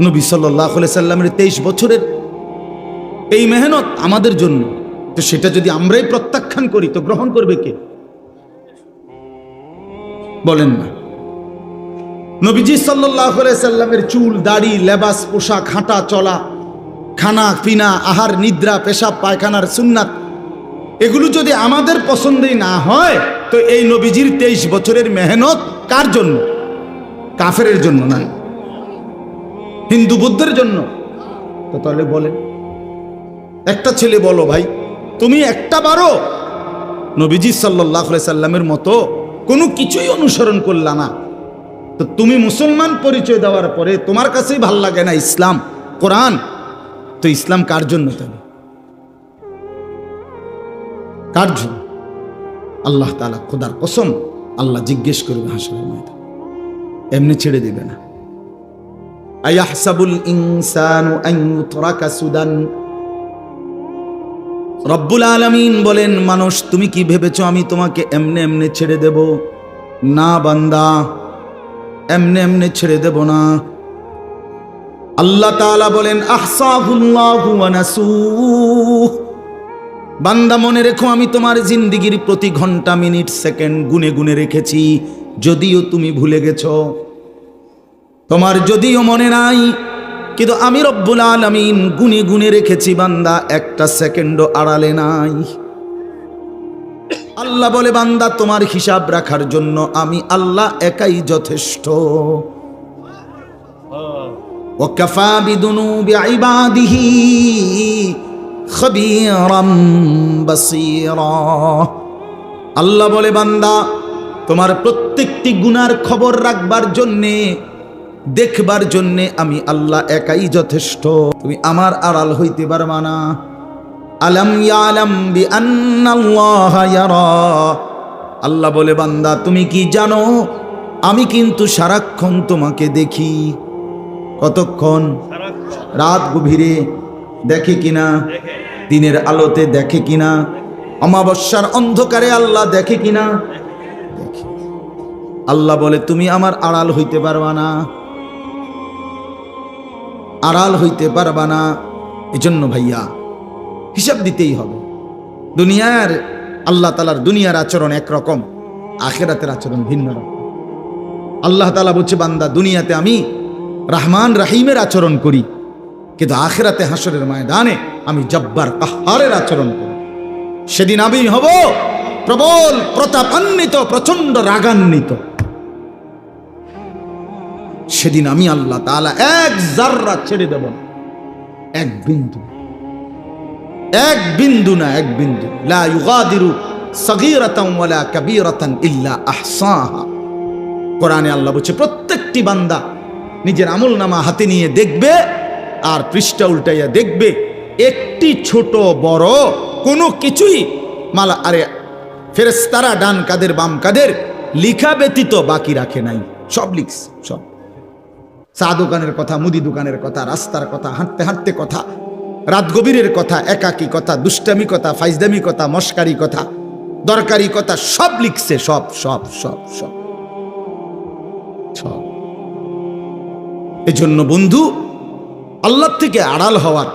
নবী সাল্লাল্লাহু আলাইহি সাল্লামের 23 বছরের এই মেহনত আমাদের জন্য, তো সেটা যদি আমরাই প্রত্যাখ্যান করি তো গ্রহণ করবে কে? বলেন না। নবীজি সাল্লাল্লাহু আলাইহি সাল্লামের চুল, দাড়ি, লেবাস, পোশাক, হাঁটা চলা, খানা পিনা, আহার নিদ্রা, পেশাব পায়খানার সুন্নাত, এগুলো যদি আমাদের পছন্দই না হয়, তো এই নবীজির 23 বছরের মেহনত কার জন্য? কাফেরের জন্য না, হিন্দু বুদ্ধের জন্য। তো তাহলে বলেন, একটা ছেলে বলো ভাই, তুমি একটা বারো নবীজি সাল্লাল্লাহু আলাইহি সাল্লামের মতো কোনো কিছুই অনুসরণ করলা না, তো তুমি মুসলমান পরিচয় দেওয়ার পরে তোমার কাছেই ভাল লাগে না ইসলাম, কোরআন, তো ইসলাম কার জন্য? তাহলে কার জন্য? আল্লাহ তাআলা, খোদার কসম, আল্লাহ জিজ্ঞেস করবে হাসরের ময়দানে, এমনি ছেড়ে দিবে না। আয়াহসাবুল ইনসানু আন ইউতরাকা সুদান। রব্বুল আলামিন বলেন, মানুষ তুমি কি ভেবেছো আমি তোমাকে এমনে এমনে ছেড়ে দেব? না বান্দা, এমনে এমনে ছেড়ে দেব না। আল্লাহ তাআলা বলেন, আহসাহুল্লাহু ওয়া নাসুহ। বান্দা মনে রেখো, আমি তোমার জিন্দেগির প্রতি ঘন্টা, মিনিট, সেকেন্ড গুনে গুনে রেখেছি, যদিও তুমি ভুলে গেছো, তোমার যদিও মনে নাই, কিন্তু আমি রব্বুল আলামিন গুনে গুনে রেখেছি বান্দা, একটা সেকেন্ডও আড়ালে নাই। আল্লাহ বলে, বান্দা তোমার হিসাব রাখার জন্য আমি আল্লাহ একাই যথেষ্ট। ওয়াকাফা বিদুনুবি ইবাদিহি খবীরাম বাসীরা। আল্লাহ বলে, বান্দা তোমার প্রত্যেকটি গুনার খবর রাখবার জন্যে দেখবার জন্যে আমি আল্লাহ একাই যথেষ্ট। তুমি আমার আড়াল হইতে পারবা না। আলাম ইয়ালাম বিআন্নাল্লাহা ইয়ারা, আল্লাহ বলে বান্দা তুমি কি জানো আমি কিন্তু সারাক্ষণ তোমাকে দেখি। কতক্ষণ? রাত গভীরে দেখে কিনা, দিনের আলোতে দেখে কিনা, অমাবস্যার অন্ধকারে আল্লাহ দেখে কিনা? দেখে। আল্লাহ বলে তুমি আমার আড়াল হইতে পারবা না, আড়াল হইতে পারবা না। এজন্য ভাইয়া হিসাব দিতেই হবে। দুনিয়ার আল্লাহ তাআলার দুনিয়ার আচরণ একরকম, আখিরাতের আচরণ ভিন্ন রকম। আল্লাহ তাআলা বলছে বান্দা দুনিয়াতে আমি রহমান রহিমের আচরণ করি, কিন্তু আখিরাতে হাসরের ময়দানে আমি জব্বার কাহ্হারের আচরণ করি। সেদিন আমি হব প্রবল প্রতাপান্বিত, প্রচন্ড রাগান্বিত। সেদিন আমি আল্লাহ তাআলা এক জাররা ছেড়ে দেব না, এক বিন্দু, এক বিন্দু না, এক বিন্দু। লা ইউগাদিরু সগীরাতান ওয়ালা কাবীরাতান ইল্লা আহসাহা। কোরআনে আল্লাহ বলছে প্রত্যেকটি বান্দা নিজের আমলনামা হাতে নিয়ে দেখবে আর পৃষ্ঠা উল্টাইয়া দেখবে, একটি ছোট বড় কোনো কিছুই মালা আরে ফেরেশতারা ডান কাদের বাম কাদের লিখা ব্যতীত বাকি রাখে নাই, সব লিখছে। সব চা দোকানের কথা, মুদি দোকানের কথা, রাস্তার কথা, হাঁটতে হাঁটতে কথা, রাত গভীরের কথা, একাকী কথা, দুষ্টামি কথা, ফাইজদামি কথা, মস্কারি কথা, দরকারি কথা, সব লিখছে। সব সব সব সব সব। এজন্য বন্ধু আল্লাহর থেকে আড়াল হওয়ার,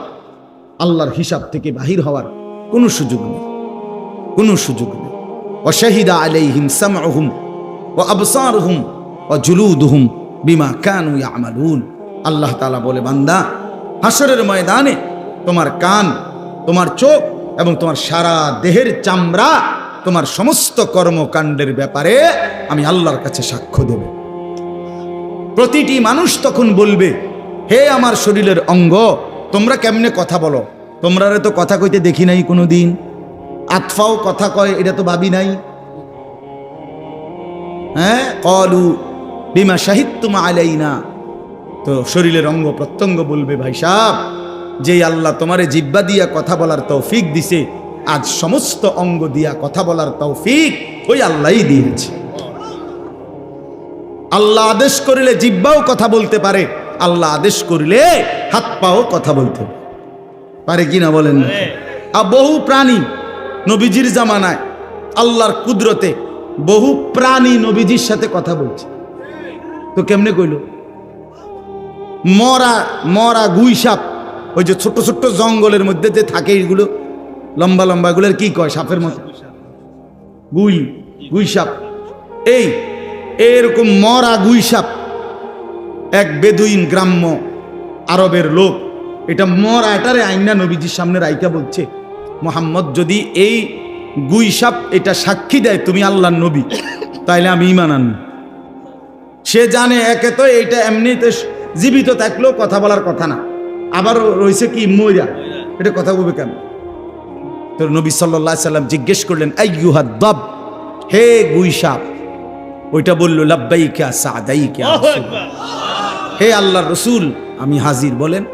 আল্লাহর হিসাব থেকে বাহির হওয়ার কোনো সুযোগ নেই, কোনো সুযোগ নেই। ওয়াশাহিদা আলাইহিম সামউহুম ওয়া আবসারুহুম ওয়া জুলুদুহুম বিমা কানু ইয়ামালুন। আল্লাহ তাআলা বলে বান্দা হাসরের ময়দানে তোমার কান, তোমার চোখ এবং তোমার সারা দেহের চামড়া তোমার সমস্ত কর্মকাণ্ডের ব্যাপারে আমি আল্লাহর কাছে সাক্ষ্য দেব। প্রতিটি মানুষ তখন বলবে হে আমার শরীরের অঙ্গ তোমরা কেমনে কথা বলো, তোমরা তো কথা কইতে দেখি নাই কোনোদিন, আতফাও কথা কয় এটা তো ভাবি নাই। হ্যাঁ, ক্বালু বিমা শাহিদতুম আলাইনা। তো শরীরের অঙ্গ প্রত্যঙ্গ বলবে ভাই সাহেব, যেই আল্লাহ তোমারে জিহ্বা দিয়া কথা বলার তৌফিক দিছে, আজ সমস্ত অঙ্গ দিয়া কথা বলার তৌফিক ওই আল্লাহই দিয়েছে। আল্লাহ আদেশ করিলে জিহ্বাও কথা বলতে পারে, আল্লাহ আদেশ করিলে হাত পাও কথা বলতে পারে কিনা বলেন না? আর বহু প্রাণী নবীজির জামানায় আল্লাহর কুদরতে বহু প্রাণী নবীজির সাথে কথা বলছে। তো কেমনে কইল? মরা মরা গুই সাপ, ওই যে ছোট্ট ছোট্ট জঙ্গলের মধ্যে যে থাকে এইগুলো লম্বা লম্বা, এগুলোর কি কয়? সাপের মতো গুই, গুই সাপ। এই এরকম মরা গুই সাপ এক বেদুইন গ্রাম্য আরবের লোক এটা মরা এটারে আইনা নবীজির সামনে রাইকা বলছে, মোহাম্মদ যদি এই গুই সাপ এটা সাক্ষী দেয় তুমি আল্লাহর নবী, তাইলে আমি ঈমান আনব। সে জানে একে তো এইটা এমনিতে জীবিত থাকলেও কথা বলার কথা না, আবার রয়েছে কি মইরা, এটা কথা বলবে কেন? তো নবী সাল্লাল্লাহু আলাইহি সাল্লাম জিজ্ঞেস করলেন আইয়ুহাদ দাব, হে গুই সাপ। ওইটা বলল লাব্বাইকা সাদাইকা, হে আল্লাহর রাসূল আমি হাজির, বলেন।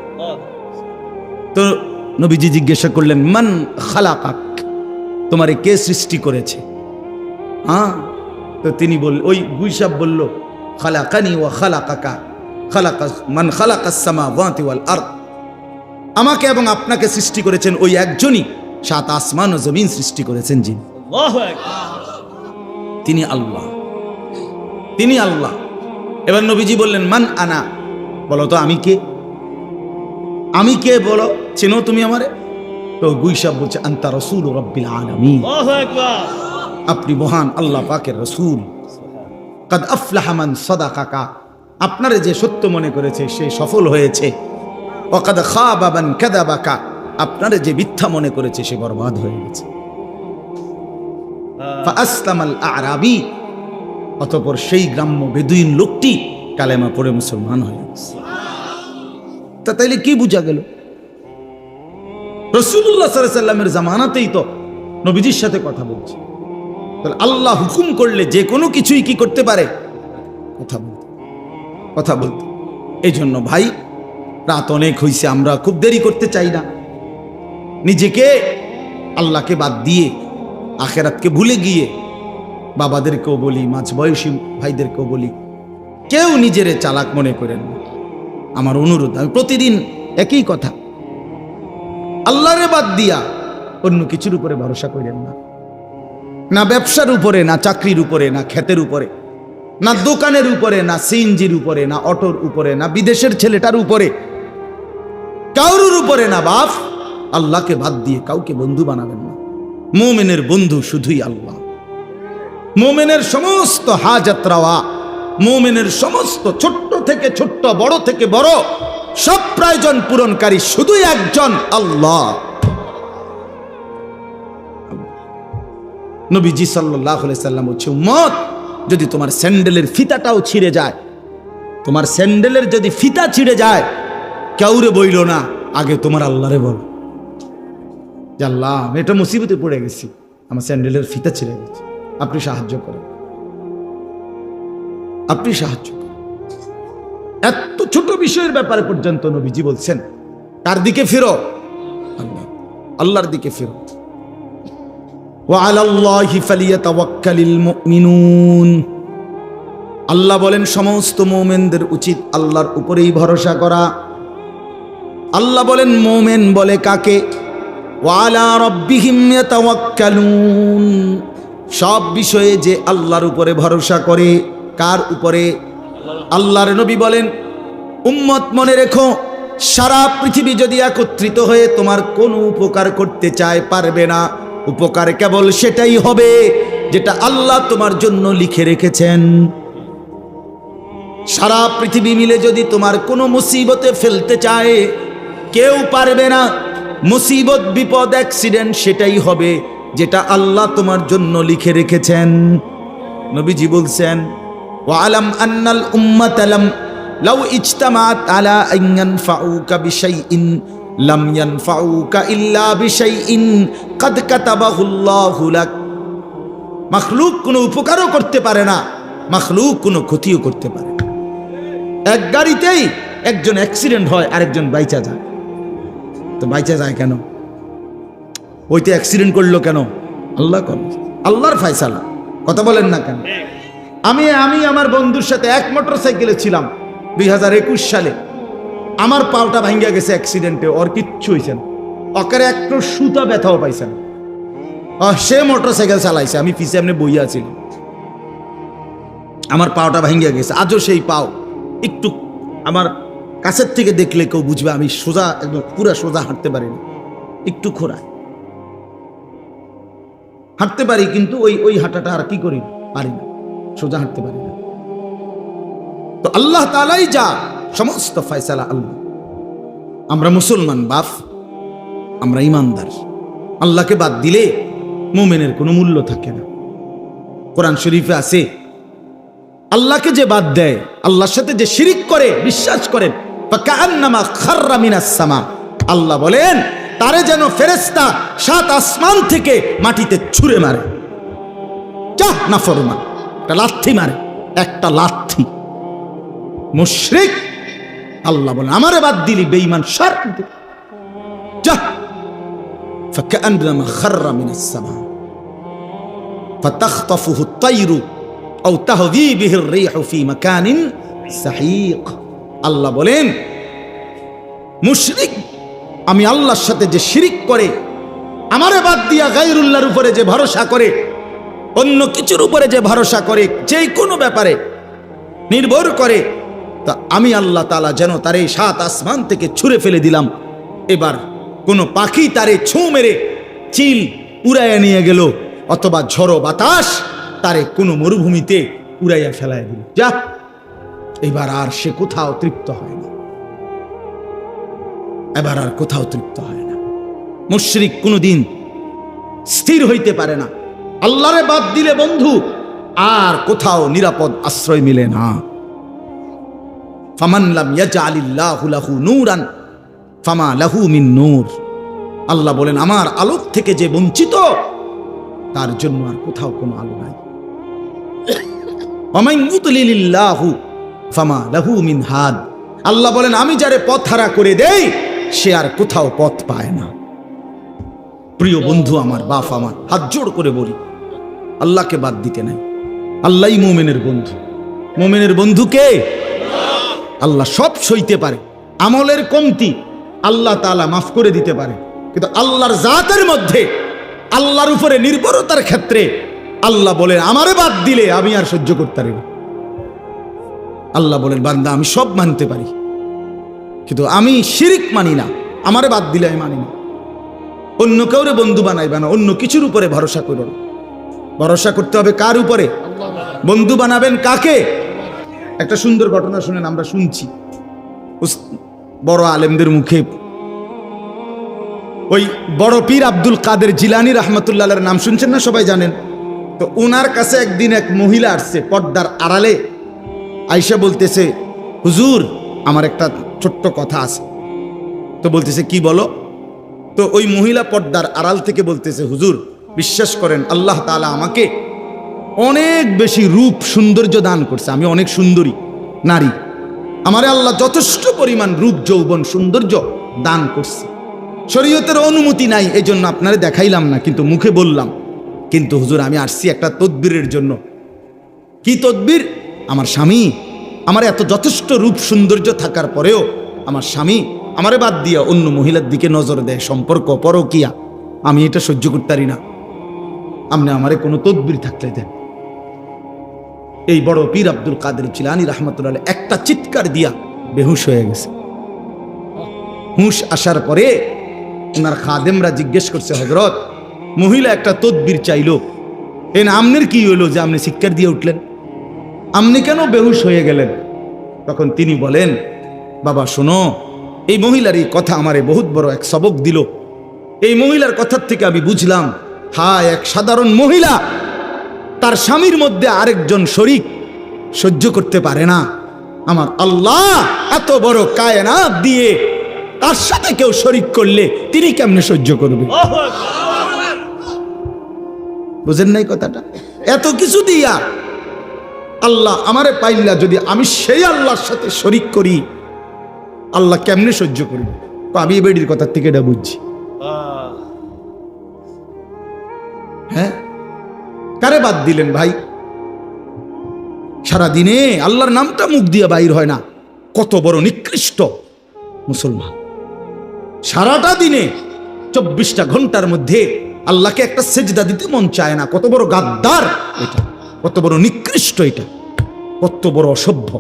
তো নবীজি জিজ্ঞাসা করলেন মান খালাকাক, তোমারে কে সৃষ্টি করেছে? হ্যাঁ, তো তিনি বল, ওই গুই সাপ বলল খালাকানি ওয়া খালাকাকা খালাকা মান খালাকাস সামাওয়াতি ওয়াল আরদ, আমাকে এবং আপনাকে সৃষ্টি করেছেন ওই একজনই, সাত আসমান ও জমিন সৃষ্টি করেছেন যিনি, আল্লাহু আকবার, তিনি আল্লাহ, তিনি আল্লাহ। এবার নবীজি বললেন মান আনা, বলো তো আমি কে, আমি কে বলো, চেনো তুমি আমারে? তো গুই সাপ বলছে আনতা রাসূল রাব্বিল আলামিন, আল্লাহু আকবার, আপনি মহান আল্লাহ পাকের রাসূল। কাদ আফলাহা মান সাদাকাকা, আপনারে যে সত্য মনে করেছে সে সফল হয়েছে। ওয়া কাদ খাবা মান কাযাবাকা, আপনারে যে মিথ্যা মনে করেছে সে বরবাদ হয়ে গেছে। ফাআসলামাল আরাবী, অতঃপর সেই গ্রাম্য বেদুইন লোকটি কালেমা পড়ে মুসলমান হয়ে গেছে। তা তাইলে কি বুঝা গেল? রাসূলুল্লাহ সাল্লাল্লাহু আলাইহি সাল্লামের জামানাতেই তো নবীজির সাথে কথা বলছে। তাহলে আল্লাহ হুকুম করলে যে কোনো কিছুই কি করতে পারে? কথা বলতে, কথা বলতে। এই জন্য ভাই, রাত অনেক হয়েছে, আমরা খুব দেরি করতে চাই না। নিজেকে আল্লাহকে বাদ দিয়ে আখেরাতকে ভুলে গিয়ে বাবাদেরকেও বলি, মাঝবয়সী ভাইদেরকেও বলি, কেউ নিজেরে চালাক মনে করেন না। আমার অনুরোধ, আমি প্রতিদিন একই কথা, আল্লাহরে বাদ দিয়া অন্য কিছুর উপরে ভরসা করেন না। না ব্যবসার উপরে, না চাকরির উপরে, না ক্ষেতের উপরে, না দোকানের উপরে, না সিএনজির উপরে, না অটোর উপরে, না বিদেশের ছেলেটার উপরে, কারোর উপরে না বাপ। আল্লাহকে বাদ দিয়ে কাউকে বন্ধু বানাবেন না। মুমিনের বন্ধু শুধুই আল্লাহ। মুমিনের সমস্ত হাজাত রাওয়া, মুমিনের সমস্ত ছোট্ট থেকে ছোট্ট, বড় থেকে বড়, সব প্রয়োজন পূরণকারী শুধুই একজন আল্লাহ। নবীজি সাল্লাল্লাহু আলাইহি সাল্লাম বলছে, উম্মত, যদি তোমার স্যান্ডেলের ফিতাটাও ছিঁড়ে যায়, তোমার স্যান্ডেলের যদি ফিতা ছিঁড়ে যায়, কাউরে বইল না, আগে তোমার আল্লাহরে বলো যে আল্লাহ, আমি এটা মুসিবতে পড়ে গেছি, আমার স্যান্ডেলের ফিতা ছিঁড়ে গেছে, আপনি সাহায্য করেন, আপনি সাহায্য করেন। এত ছোট বিষয়ের ব্যাপারে পর্যন্ত নবীজি বলছেন, কার দিকে ফিরো? আল্লাহ, আল্লাহর দিকে ফিরো। ওয়ালাল্লাহি ফালিয়াতাওয়াক্কালিল মুমিনুন। আল্লাহ বলেন, সমস্ত মুমিনদের উচিত আল্লাহর উপরেই ভরসা করা। আল্লাহ বলেন, মুমিন বলে কাকে? ওয়ালা রাব্বিহিম ইয়াতাওয়াক্কালুন। সব বিষয়ে যে আল্লাহর উপরে ভরসা করে। কার উপরে? আল্লাহর নবী বলেন, উম্মত মনে রেখো, সারা পৃথিবী যদি একত্রিত হয়ে তোমার কোনো উপকার করতে চায়, পারবে না। উপকার কেবল সেটাই হবে যেটা আল্লাহ তোমার জন্য লিখে রেখেছেন। সারা পৃথিবী মিলে যদি তোমার কোনো মুসিবতে ফেলতে চায়, কেউ পারবে না। মুসিবত, বিপদ, অ্যাক্সিডেন্ট সেটাই হবে যেটা আল্লাহ তোমার জন্য লিখে রেখেছেন। নবীজি বলছেন, ওয়ালাম আন্নাল উম্মাতা লাউ ইজতামাআত আলা আন ইয়ানফাউকা বিশাইইন লাম ইয়ানফাউকা ইল্লা বিশাইইন কাদ কাতাবাহুল্লাহু লাক। মাখলুক কোনো উপকারও করতে পারে না, মাখলুক কোনো ক্ষতিও করতে পারে না। এক গাড়িতেই একজন অ্যাক্সিডেন্ট হয়, আরেকজন বাইচা যায়। তো বাইচা যায় কেন? ওইতে অ্যাক্সিডেন্ট করলো কেন? আল্লাহ করে, আল্লাহর ফয়সালা। কথা বলেন না কেন? আমি আমার বন্ধুর সাথে এক মোটরসাইকেলে ছিলাম 2021 সালে। আমার পাওটা ভাঙ্গা গেছে অ্যাক্সিডেন্টে, ওর কিচ্ছু হয়েছে না, ওকে একটু সুতা ব্যথাও পাইছে না। সে মোটরসাইকেল চালাইছে, আমি পিছে এমনি বইয়া ছিলাম। আমার পাওটা ভাঙ্গা গেছে, আজও সেই পাও একটু আমার কাছের থেকে দেখলে কেউ বুঝবে আমি সোজা, একদম পুরা সোজা হাঁটতে পারি না, একটু খোঁড়ায় হাঁটতে পারি, কিন্তু ওই হাঁটাটা আর কি করি, পারি না, সোজা হাঁটতে পারি না। তো আল্লাহ তাআলাই যা, সমস্ত ফয়সালা আল্লাহ। আমরা মুসলমান বাপ, আমরা ইমানদার। আল্লাহকে বাদ দিলে মুমিনের কোনো মূল্য থাকে না। কোরআন শরীফে আছে, আল্লাহকে যে বাদ দেয়, আল্লাহর সাথে যে শিরিক করে, বিশ্বাস করেন, ফাকান্নামা খাররা মিনাস সামা। আল্লাহ বলেন, তারে যেন ফেরেশতা 7 আসমান থেকে মাটিতে ছুঁড়ে মারে। যা নাফরমান, একটা লাথি মারে, একটা লাথি। মুশরিক, আল্লাহ বলেন, আমারে বাদ দিলি বেঈমান, সর যা। ফাকান্নামা খাররা মিনাস সামা ফাতাখতাফুহু আত-তায়রু আও তাহদি বিহি আর-রিহু ফি মাকানিন সাহিক। আল্লাহ বলেন, মুশরিক, আমি আল্লাহর সাথে যে শিরিক করে, আমারে বাদ দিয়া গায়রুল্লাহর উপরে যে ভরসা করে, অন্য কিছুর উপরে যে ভরসা করে, যে কোনো ব্যাপারে নির্ভর করে, তা আমি আল্লাহ তাআলা যেন তারে 7 আসমান থেকে ছুঁড়ে ফেলে দিলাম। এবার কোনো পাখি তারে ছুঁ মেরে চিল উড়াইয়া নিয়ে গেল, অথবা ঝড়ো বাতাস তারে কোনো মরুভূমিতে উড়াইয়া ফেলাইয়া দিল। যা, এবার আর সে কোথাও তৃপ্ত হয় না, এবার আর কোথাও তৃপ্ত হয় না। মুশরিক কোনোদিন স্থির হইতে পারে না। আল্লাহরে বাদ দিলে বন্ধু আর কোথাও নিরাপদ আশ্রয় মিলে না। ফামান লাম ইয়াজআলিল্লাহু লাহু নূরান ফামা লাহু মিন নূর। আল্লাহ বলেন, আমার আলোক থেকে যে বঞ্চিত, তার জন্য আর কোথাও কোনো আলো নাই। ওয়া মান ইউদ্লিলিল্লাহু ফামা লাহু মিন হাদ। আল্লাহ বলেন আমি যারে পথ হারা করে দেই সে আর কোথাও পথ পায় না। প্রিয় বন্ধু আমার, বাপ আমার, হাত জোড় করে বলি, আল্লাহকে বাদ দিতে নাই। আল্লাহই মুমিনের বন্ধু। মুমিনের বন্ধু কে? আল্লাহ। সব সইতে পারে, আমলের কমতি আল্লাহ তাআলা মাফ করে দিতে পারে, কিন্তু আল্লাহর জাতের মধ্যে, আল্লাহর উপরে নির্ভরতার ক্ষেত্রে আল্লাহ বলেন আমারে বাদ দিলে আমি আর সহ্য করতে পারি না। আল্লাহ বলেন বান্দা আমি সব মানতে পারি, কিন্তু আমি শিরিক মানি না, আমারে বাদ দিলে আমি মানি না। অন্য কাউরে বন্ধু বানাইবে না, অন্য কিছুর উপরে ভরসা করো না। ভরসা করতে হবে কার উপরে? বন্ধু বানাবেন কাকে? একটা সুন্দর ঘটনা শুনেন, আমরা শুনছি বড় আলেমদের মুখে। ওই বড় পীর আব্দুল কাদের জিলানী রাহমাতুল্লাহ আলাইহির নাম শুনছেন না? সবাই জানেন তো। ওনার কাছে একদিন এক মহিলা আসছে পর্দার আড়ালে, আয়েশা বলতেছে হুজুর আমার একটা ছোট্ট কথা আছে। তো বলতেছে কি বলো? তো ওই মহিলা পর্দার আড়াল থেকে বলতেছে হুজুর বিশ্বাস করেন আল্লাহ তাআলা আমাকে অনেক বেশি রূপ সৌন্দর্য দান করছে, আমি অনেক সুন্দরী নারী, আমারে আল্লাহ যথেষ্ট পরিমাণ রূপ যৌবন সৌন্দর্য দান করছে। শরীয়তের অনুমতি নাই এই জন্য আপনারে দেখাইলাম না, কিন্তু মুখে বললাম। কিন্তু হুজুর আমি আসছি একটা তদবিরের জন্য। কি তদবির? আমার স্বামী আমার এত যথেষ্ট রূপ সৌন্দর্য থাকার পরেও আমার স্বামী আমারে বাদ দিয়া অন্য মহিলার দিকে নজর দেয়, সম্পর্ক পরকিয়া, আমি এটা সহ্য করতে পারি না, আপনি আমারে কোনো তদবির থাকলে দেন। এই বড় পীর আব্দুল কাদের জিলানী রাহমাতুল্লাহ আলাইহি একটা চিৎকার দিয়া বেহুশ হয়ে গেছে। হুঁশ আসার পরে ওনার খাদেমরা জিজ্ঞেস করছে হযরত মহিলা একটা তদবির চাইলো, এন আমনের কি হইলো যে আপনি চিৎকার দিয়ে উঠলেন, আপনি কেন বেহুশ হয়ে গেলেন? তখন তিনি বলেন বাবা শোনো, এই মহিলার এই কথা আমারে বহুত বড় এক সবক দিল। এই মহিলার কথার থেকে আমি বুঝলাম হায় এক সাধারণ মহিলা তার স্বামীর মধ্যে আরেকজন শরীক সহ্য করতে পারে না, আমার আল্লাহ এত বড় কায়নাত দিয়ে তার সাথে কেউ শরীক করলে তিনি কেমনে সহ্য করবে? বুঝেন নাই কথাটা? এত কিছু দিয়া আল্লাহ আমারে পাইলা যদি আমি সেই আল্লাহর সাথে শরীক করি, আল্লাহ কেমনে সহ্য করবে? তো আমি এই বেডির কথার থেকে এটা বুঝছি। হ্যাঁ, কারে বাদ দিলেন ভাই? সারাদিনে আল্লাহর নামটা মুখ দিয়ে বাইর হয় না, কত বড় নিকৃষ্ট মুসলমান। সারাটা দিনে 24টা ঘন্টার মধ্যে আল্লাহকে একটা সেজদা দিতে মন চায় না, কত বড় গাদ্দার এটা, কত বড় নিকৃষ্ট এটা, কত বড় অসভ্য।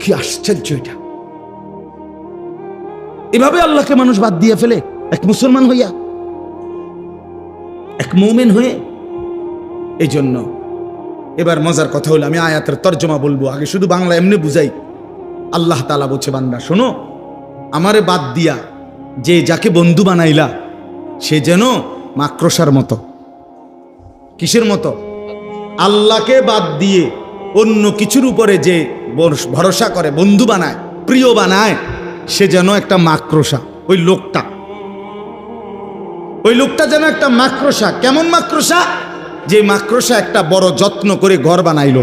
কি আশ্চর্য এটা! এভাবে আল্লাহকে মানুষ বাদ দিয়ে ফেলে এক মুসলমান হইয়া, এক মুমিন হয়ে। এই জন্য এবার মজার কথা হলো, আমি আয়াতের তর্জমা বলবো, আগে শুধু বাংলা এমনি বুঝাই। আল্লাহ তাআলা বলছে বান্দা শোনো, আমারে বাদ দিয়া যে যাকে বন্ধু বানাইলা সে যেন মাকড়সার মতো। কিসের মতো? আল্লাহকে বাদ দিয়ে অন্য কিছুর উপরে যে ভরসা করে, বন্ধু বানায়, প্রিয় বানায়, সে যেন একটা মাকড়সা। ওই লোকটা যেন একটা মাকড়সা। কেমন মাকড়সা? যে মাকড়সা একটা বড় যত্ন করে ঘর বানাইলো।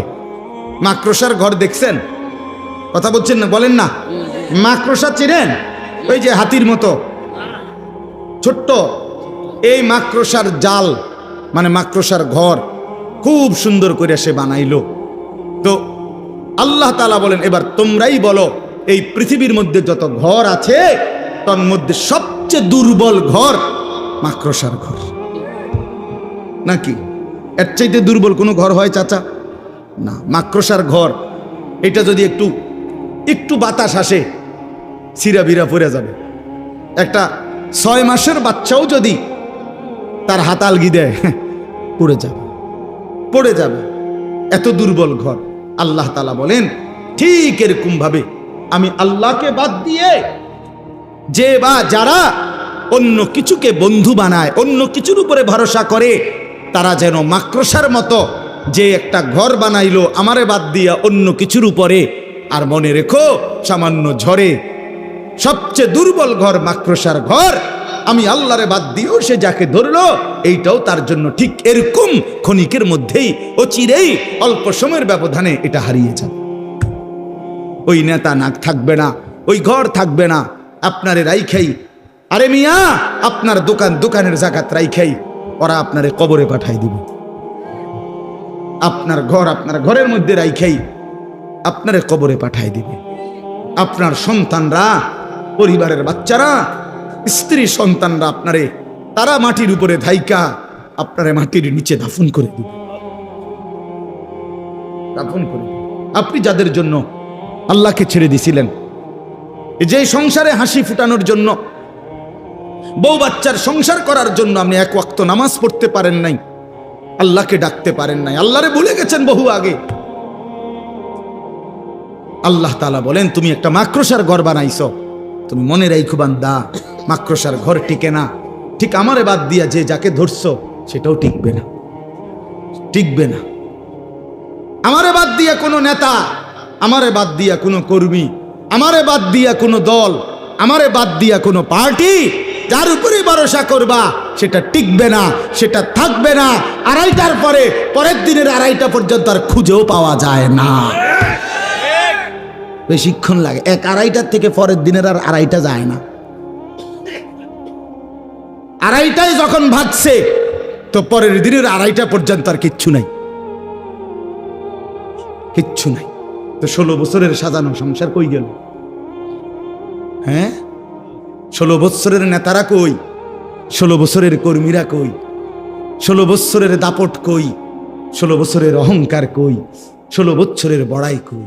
মাকড়সার ঘর দেখছেন? কথা বলছেন না? বলেন না। মাকড়সা চিনেন? ওই যে হাতির মতো ছোট্ট, এই মাকড়সার জাল মানে মাকড়সার ঘর খুব সুন্দর করে সে বানাইলো। তো আল্লাহ তাআলা বলেন এবার তোমরাই বলো, এই পৃথিবীর মধ্যে যত ঘর আছে তার মধ্যে সবচেয়ে দুর্বল ঘর মাকড়সার ঘর। নাকি এর চাইতে দুর্বল কোনো ঘর হয় চাচা? না, মাকড়সার ঘর। এটা যদি একটু বাতাস আসে ছিঁড়া বিরা পড়ে যাবে। একটা 6 মাসের বাচ্চাও যদি তার হাত আলগি দেয় পড়ে যাবে, এত দুর্বল ঘর। আল্লাহ তাআলা বলেন ঠিক এরকম ভাবে আমি আল্লাহকে বাদ দিয়ে যে বা যারা অন্য কিছুকে বন্ধু বানায়, অন্য কিছুর উপরে ভরসা করে, তারা যেন মাকড়সার মতো যে একটা ঘর বানাইলো আমারে বাদ দিয়া অন্য কিছুর উপরে। আর মনে রেখো, সামান্য ঝড়ে সবচেয়ে দুর্বল ঘর মাকড়সার ঘর, আমি আল্লাহরে বাদ দিয়েও সে যাকে ধরলো এইটাও তার জন্য ঠিক এরকম ক্ষণিকের মধ্যেই, অচিরেই, অল্প সময়ের ব্যবধানে এটা হারিয়ে যাবে। ওই নেতা নাক থাকবে না, ওই ঘর থাকবে না, আপনারে রাইখাই, আরে মিয়া আপনার দোকানের জাকাত রাইখাই ওরা আপনারে কবরে পাঠাই দিবে। আপনার ঘরের মধ্যে রাইখাই আপনারে কবরে পাঠাই দিবে। আপনার সন্তানরা, পরিবারের বাচ্চারা, স্ত্রী সন্তানরা আপনারে তারা মাটির উপরে ধাইকা আপনারে মাটির নিচে দাফন করে দিবে। দাফন করে আপনি যাদের জন্য আল্লাহকে ছেড়ে দিছিলেন, যে সংসারে হাসি ফুটানোর জন্য, বউ বাচ্চার সংসার করার জন্য আপনি এক ওয়াক্ত নামাজ পড়তে পারেন নাই, আল্লাহকে ডাকতে পারেন নাই, আল্লাহরে ভুলে গেছেন বহু আগে। আল্লাহ তাআলা বলেন তুমি একটা মাকড়সার ঘর বানাইছো, তুমি মনে রাখো বান্দা মাকড়সার ঘর টিকে না। ঠিক আমারে বাদ দিয়া যে যাকে ধরছো সেটাও টিকবে না, টিকবে না। আমারে বাদ দিয়া কোনো নেতা, আমারে বাদ দিয়া কোনো কর্মী, আমারে বাদ দিয়া কোনো দল, আমারে বাদ দিয়া কোনো পার্টি, যার উপরে ভরসা করবা সেটা টিকবে না, সেটা থাকবে না। আড়াইটার পরে পরের দিনের আড়াইটা পর্যন্ত আর খুঁজেও পাওয়া যায় না। বেশিক্ষণ লাগে, এক আড়াইটার থেকে পরের দিনের আর আড়াইটা যায় না। আড়াইটায় যখন ভাগছে তো পরের দিনের আড়াইটা পর্যন্ত আর কিচ্ছু নাই, কিচ্ছু নাই। তো 16 বছরের সাজানো সংসার কই গেল? হ্যাঁ, 16 বছরের নেতারা কই? 16 বছরের কর্মীরা কই? 16 বছরের দাপট কই? 16 বছরের অহংকার কই? 16 বছরের বড়াই কই?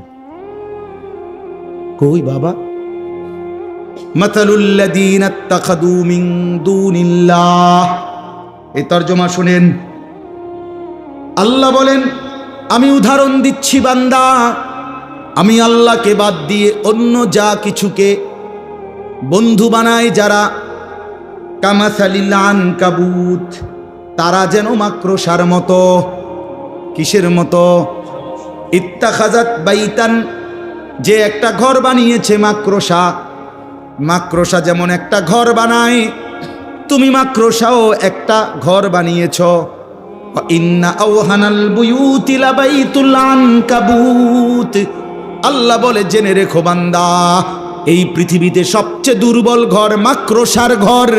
কই বাবা? মাতালুল্লাযীনা ইত্তাখাযু মিন দুনিল্লাহ, এই তরজমা শুনেন। আল্লাহ বলেন আমি উদাহরণ দিচ্ছি বান্দা, আমি আল্লাহকে বাদ দিয়ে অন্য যা কিছুকে বন্ধু বানায় যারা, কামাসালিল আনকাবুত, তারা যেন মাকড়সার মতো। কিসের মতো? ইত্তাখাযাত বাইতান, যে একটা ঘর বানিয়েছে মাকড়সা। মাকড়সা যেমন একটা ঘর বানায়, তুমি মাকড়সাও একটা ঘর বানিয়েছ। ইন্না আওহানাল বুয়ুতি লাবাইতুল আনকাবুত, আল্লাহ বলে জেনে রেখো বান্দা, এই পৃথিবীতে সবচেয়ে দুর্বল ঘর মাকড়সার ঘর।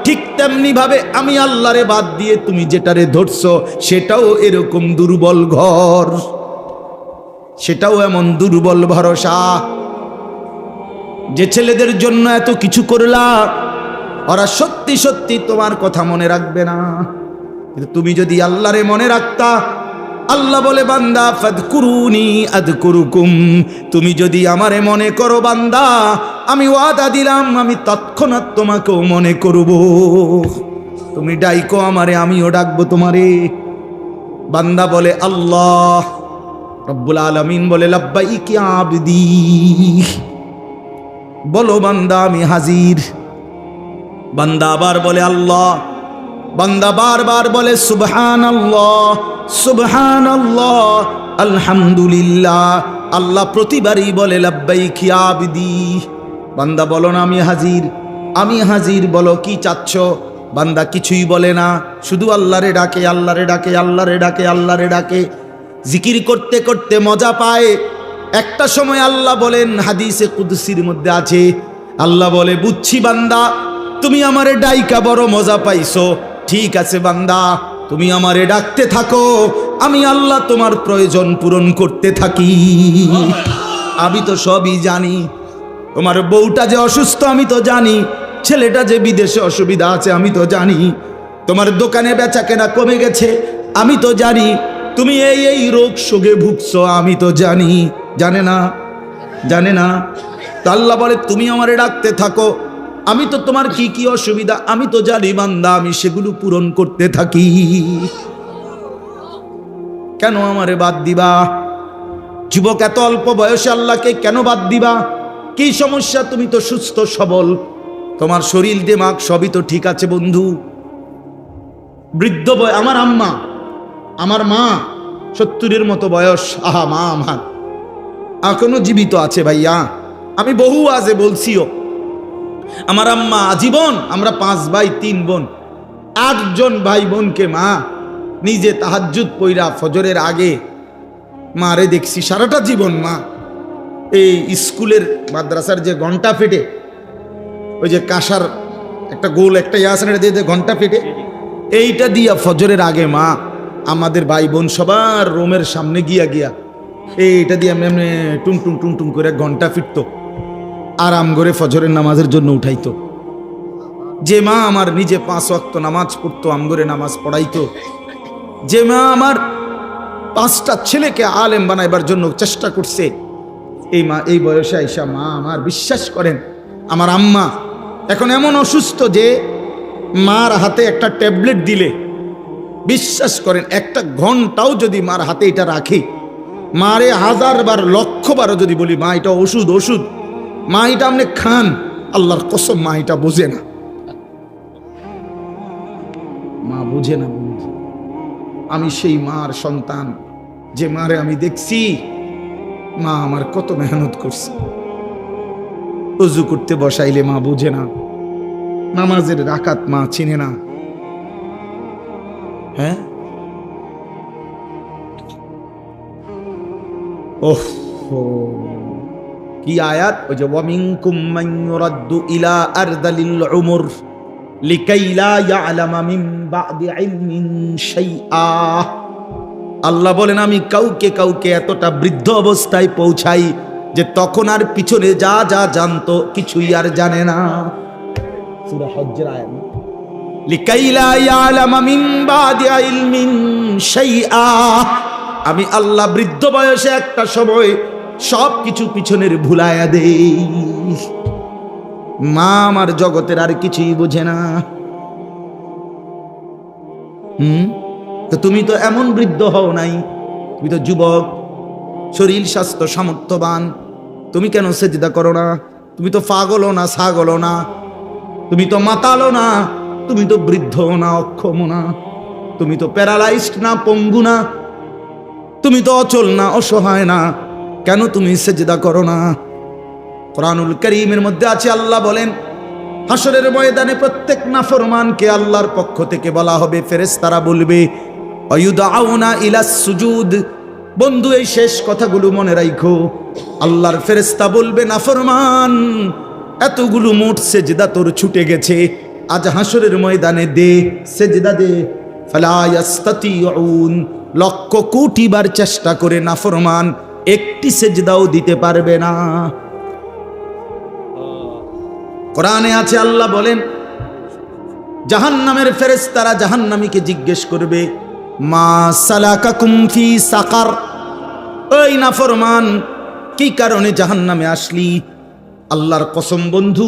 ঠিক তেমনি ভাবে আমি আল্লাহরে বাদ দিয়ে তুমি যেটারে ধরছো সেটাও এরকম দুর্বল ঘর, সেটাও এমন দুর্বল ভরসা। যে ছেলেদের জন্য এত কিছু করলা, ওরা সত্যি সত্যি তোমার কথা মনে রাখবে না। কিন্তু তুমি যদি আল্লাহরে মনে রাখতা, আল্লাহ বলে বান্দা ফাদকুরুনি আযকুরুকুম, তুমি যদি আমারে মনে করো বান্দা, আমি ওয়াদা দিলাম আমি তৎক্ষণাৎ তোমাকেও মনে করব। তুমি ডাইকো আমারে, আমিও ডাকবো তোমারে। বান্দা বলে আল্লাহ, রব্বুল আলামিন বলে লাব্বাইক ইয়া আবদি, বলো বান্দা আমি হাজির। বান্দা আবার বলে আল্লাহ, বান্দা বারবার বলে সুবহানাল্লাহ সুবহানাল্লাহ আলহামদুলিল্লাহ। আল্লাহ প্রতিবারই বলে লাব্বাইক ইয়া আবদি। বান্দা বলো না আমি হাজির, আমি হাজির, বলো কি চাচ্ছ? বান্দা কিছুই বলে না, শুধু আল্লাহরে ডাকে, আল্লাহরে ডাকে, আল্লাহরে ডাকে, আল্লাহরে ডাকে। জিকির করতে করতে মজা পায়। একটা সময় আল্লাহ বলেন, হাদিসে কুদসির মধ্যে আছে, আল্লাহ বলে বুঝছি বান্দা তুমি আমারে ডাইকা বড় মজা পাইছো, ঠিক আছে বান্দা তুমি আমারে ডাকতে থাকো, আমি আল্লাহ তোমার প্রয়োজন পূরণ করতে থাকি। আমি তো সবই জানি, তোমার বউটা যে অসুস্থ আমি তো জানি, ছেলেটা যে বিদেশে অসুবিধা আছে আমি তো জানি, তোমার দোকানে বেচা কেনা কমে গেছে আমি তো জানি, তুমি এই এই রোগ শোকে ভুগছো আমি তো জানি। জানে না? জানে না? তো আল্লাহ বলে তুমি আমারে ডাকতে থাকো, আমি তো তোমার কি কি অসুবিধা আমি তো জানি বান্দা, আমি সেগুলো পূরণ করতে থাকি। কেন আমারে বাদ দিবা? যুবক এত অল্প বয়সে আল্লাহকে কেন বাদ দিবা? কি সমস্যা? তুমি তো সুস্থ সবল, তোমার শরীর দিমাগ সবই তো ঠিক আছে বন্ধু। বৃদ্ধ বয়, আমার আম্মা, আমার মা 70-এর মতো বয়স, আহা মা আমার এখনো জীবিত আছে ভাইয়া। আমি বহু আজে বলছিও, আমার আম্মা আজীবন, আমরা 5 ভাই 3 বোন, 8 জন ভাই বোনকে মা নিজে তাহাজ্জুদ পইরা ফজরের আগে মারে দেখছি সারাটা জীবন। মা এই স্কুলের মাদ্রাসার যে ঘন্টা ফেটে, ওই যে কাঁসার একটা গোল একটা ইয়ে আছে না, দিয়ে ঘন্টা ফেটে, এইটা দিয়া ফজরের আগে মা আমাদের ভাই বোন সবার রুমের সামনে গিয়া এইটা দিয়ে এমনি টুং টুং টুং টুং করে ঘন্টা ফিরতো, আরাম করে ফজরের নামাজের জন্য উঠাইতো। যে মা আমার নিজে 5 ওয়াক্ত নামাজ পড়তো, আমগরে নামাজ পড়াইতো, যে মা আমার 5টা ছেলেকে আলেম বানাইবার জন্য চেষ্টা করছে, এই মা এই বয়সে আইসা মা আমার, বিশ্বাস করেন আমার আম্মা এখন এমন অসুস্থ যে মার হাতে একটা ট্যাবলেট দিলে, বিশ্বাস করেন একটা ঘন্টাও যদি মার হাতে এটা রাখি, মারে 1000 বার 1,00,000 বারও যদি বলি মা এটা ওষুধ ওষুধ, মা এটা আপনি খান, আল্লাহর কসম মা এটা বোঝে না, মা বুঝে না বন্ধু। আমি সেই মার সন্তান, যে মারে আমি দেখছি মা আমার কত মেহনত করছে। ওযু করতে বসাইলে মা বুঝে না, নামাজের রাকাত মা চিনে না। হ্যাঁ, ওহ কি আয়াত, ওই যে ওয়ামিনকুম মান ইউরাদ্দু ইলা আরদালিল উমর লিকাই লা ইয়ালামা মিন বা'দি ইলমিন শাইআ। আল্লাহ বলেন আমি কাউকে কাউকে এতটা বৃদ্ধ অবস্থায় পৌঁছাই যে তখন আর পিছনে যা যা জানতো কিছুই আর জানে না। সূরা হজ্জের আয়াত, লিকাই লা ইয়ালামা মিন বা'দি ইলমিন শাইআ। আমি আল্লাহ বৃদ্ধ বয়সে একটা সময় সব কিছু পিছনের ভুলাইয়া দেই। মা আমার জগতের আর কিছুই বোঝে না। তো তুমি তো এমন বৃদ্ধ হও নাই, তুমি তো যুবক, শরীর স্বাস্থ্য সামর্থ্যবান, তুমি কেন সেজদা করো না? তুমি তো পাগলও না ছাগলও না, তুমি তো মাতালও না, তুমি তো বৃদ্ধ না অক্ষম না, তুমি তো প্যারালাইজড না পঙ্গু না, তুমি তো অচল না অসহায় না, কেন তুমি সেজদা করো না? কোরআনুল কারীমের মধ্যে আছে, আল্লাহ বলেন হাসরের ময়দানে প্রত্যেক নাফরমানকে আল্লাহর পক্ষ থেকে বলা হবে, ফেরেশতারা বলবে আয়ুদাউনা ইলাস সুজুদ। বন্ধু এই শেষ কথাগুলো মনে রাখো, আল্লাহর ফেরেশতা বলবে নাফরমান এতগুলো মোট সেজদা তোর ছুটে গেছে, আজ হাসরের ময়দানে দে সেজদা দে। ফালা ইয়াস্তাতিউন, লক্ষ কোটি বার চেষ্টা করে নাফরমান একটি সেজদাও দিতে পারবে না। কোরআনে আছে, আল্লাহ বলেন জাহান্নামের ফেরেশতারা জাহান্নামীকে জিজ্ঞেস করবে মা সালাকাকুম ফি সাকার, ওই নাফরমান কি কারণে জাহান্নামে আসলি? আল্লাহর কসম বন্ধু,